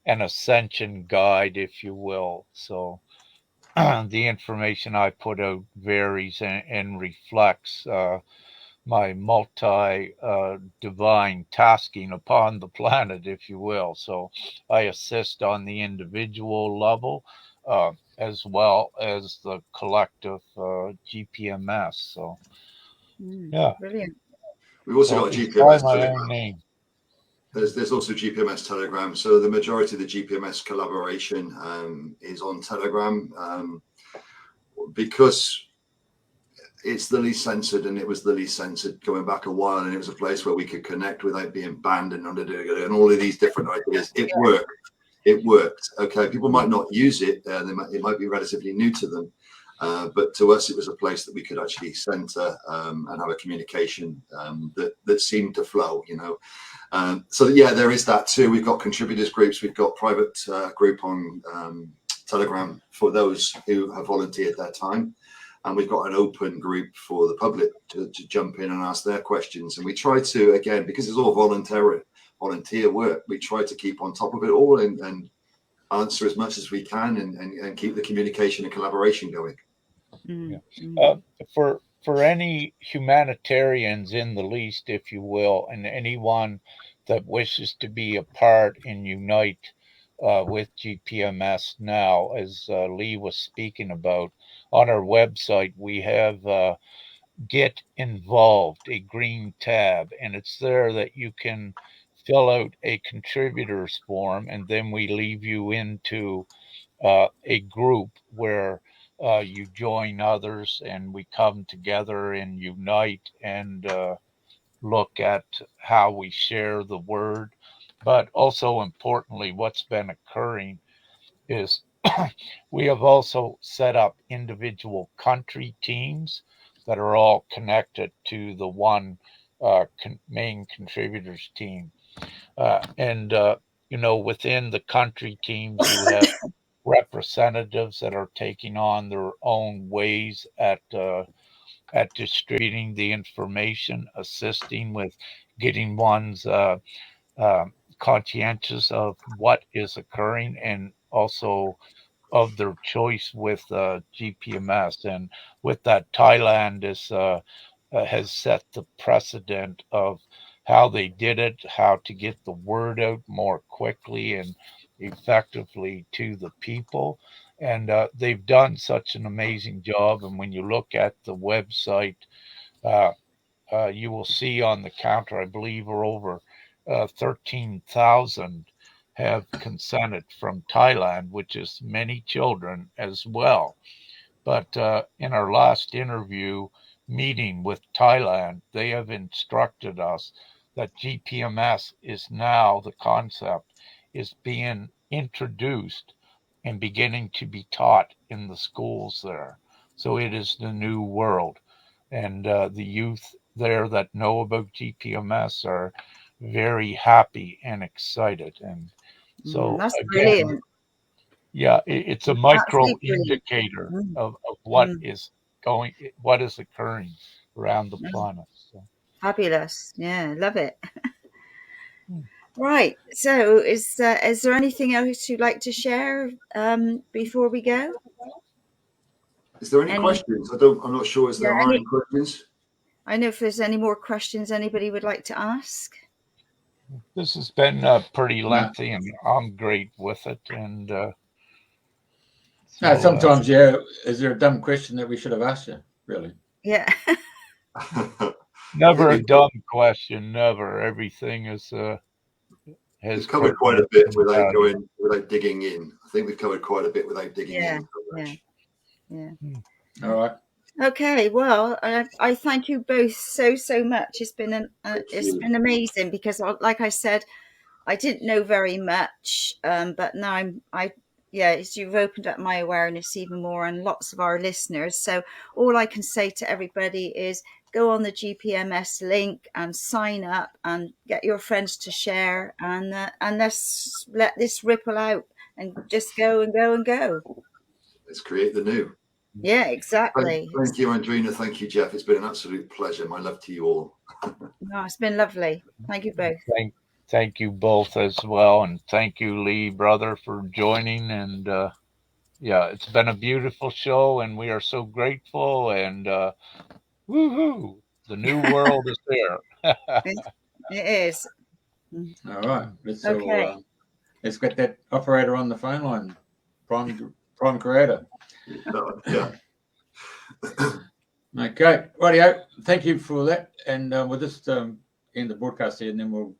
an ascension guide, if you will. So the information I put out varies and reflects my divine tasking upon the planet, if you will. So I assist on the individual level as well as the collective GPMS. So yeah, brilliant. We've also got a GPMS my own name. There's also GPMS Telegram. So the majority of the GPMS collaboration is on Telegram because it's the least censored, and it was the least censored going back a while, and it was a place where we could connect without being banned and and all of these different ideas. It worked. Okay, people might not use it. It might be relatively new to them. But to us, it was a place that we could actually center and have a communication that seemed to flow, So yeah, there is that too. We've got contributors groups. We've got private group on Telegram for those who have volunteered their time. And we've got an open group for the public to jump in and ask their questions. And we try to, again, because it's all volunteer work, we try to keep on top of it all and answer as much as we can and keep the communication and collaboration going. For any humanitarians in the least, if you will, and anyone that wishes to be a part and unite with GPMS now, as Lee was speaking about, on our website we have Get Involved, a green tab, and it's there that you can fill out a contributors form, and then we leave you into a group where you join others, and we come together and unite and look at how we share the word. But also importantly, what's been occurring is we have also set up individual country teams that are all connected to the one main contributors team. Within the country teams, you have representatives that are taking on their own ways at distributing the information, assisting with getting one's conscientious of what is occurring, and also of their choice with GPMS. And with that, Thailand has set the precedent of how they did it, how to get the word out more quickly and effectively to the people. And they've done such an amazing job. And when you look at the website, you will see on the counter, I believe, are over 13,000 have consented from Thailand, which is many children as well. But in our last interview meeting with Thailand, they have instructed us that GPMS is now, the concept is being introduced and beginning to be taught in the schools there. So it is the new world. And the youth there that know about GPMS are very happy and excited. And so that's again, brilliant. Yeah, it's a micro indicator brilliant. of what is occurring around the planet. So. Fabulous. Yeah, love it. Right. So is there anything else you'd like to share before we go? Is there any questions? I'm not sure. Is there any questions? I know if there's any more questions anybody would like to ask. This has been pretty lengthy, and I'm great with it. And sometimes, is there a dumb question that we should have asked you? Really? Yeah. Never a dumb question. Never. Everything is has covered quite a bit without digging in. I think we've covered quite a bit without digging in. Yeah. All right. Okay, well, I thank you both so much. It's been been amazing because, like I said, I didn't know very much, but now you've opened up my awareness even more, and lots of our listeners. So all I can say to everybody is go on the GPMS link and sign up and get your friends to share, and let's let this ripple out and just go and go and go. Let's create the new. Yeah, exactly. Thank you, Andrina. Thank you, Jeff. It's been an absolute pleasure. My love to you all. No, it's been lovely. Thank you both. Thank you both as well. And thank you, Lee, brother, for joining. And it's been a beautiful show, and we are so grateful. And woohoo, the new world is there. It is. All right. Let's get that operator on the phone line. Prime creator. Yeah. Okay. Rightio. Thank you for that. And we'll just end the broadcast here, and then we'll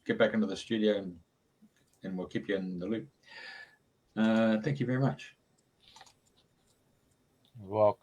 get back into the studio and we'll keep you in the loop. Thank you very much. You're welcome.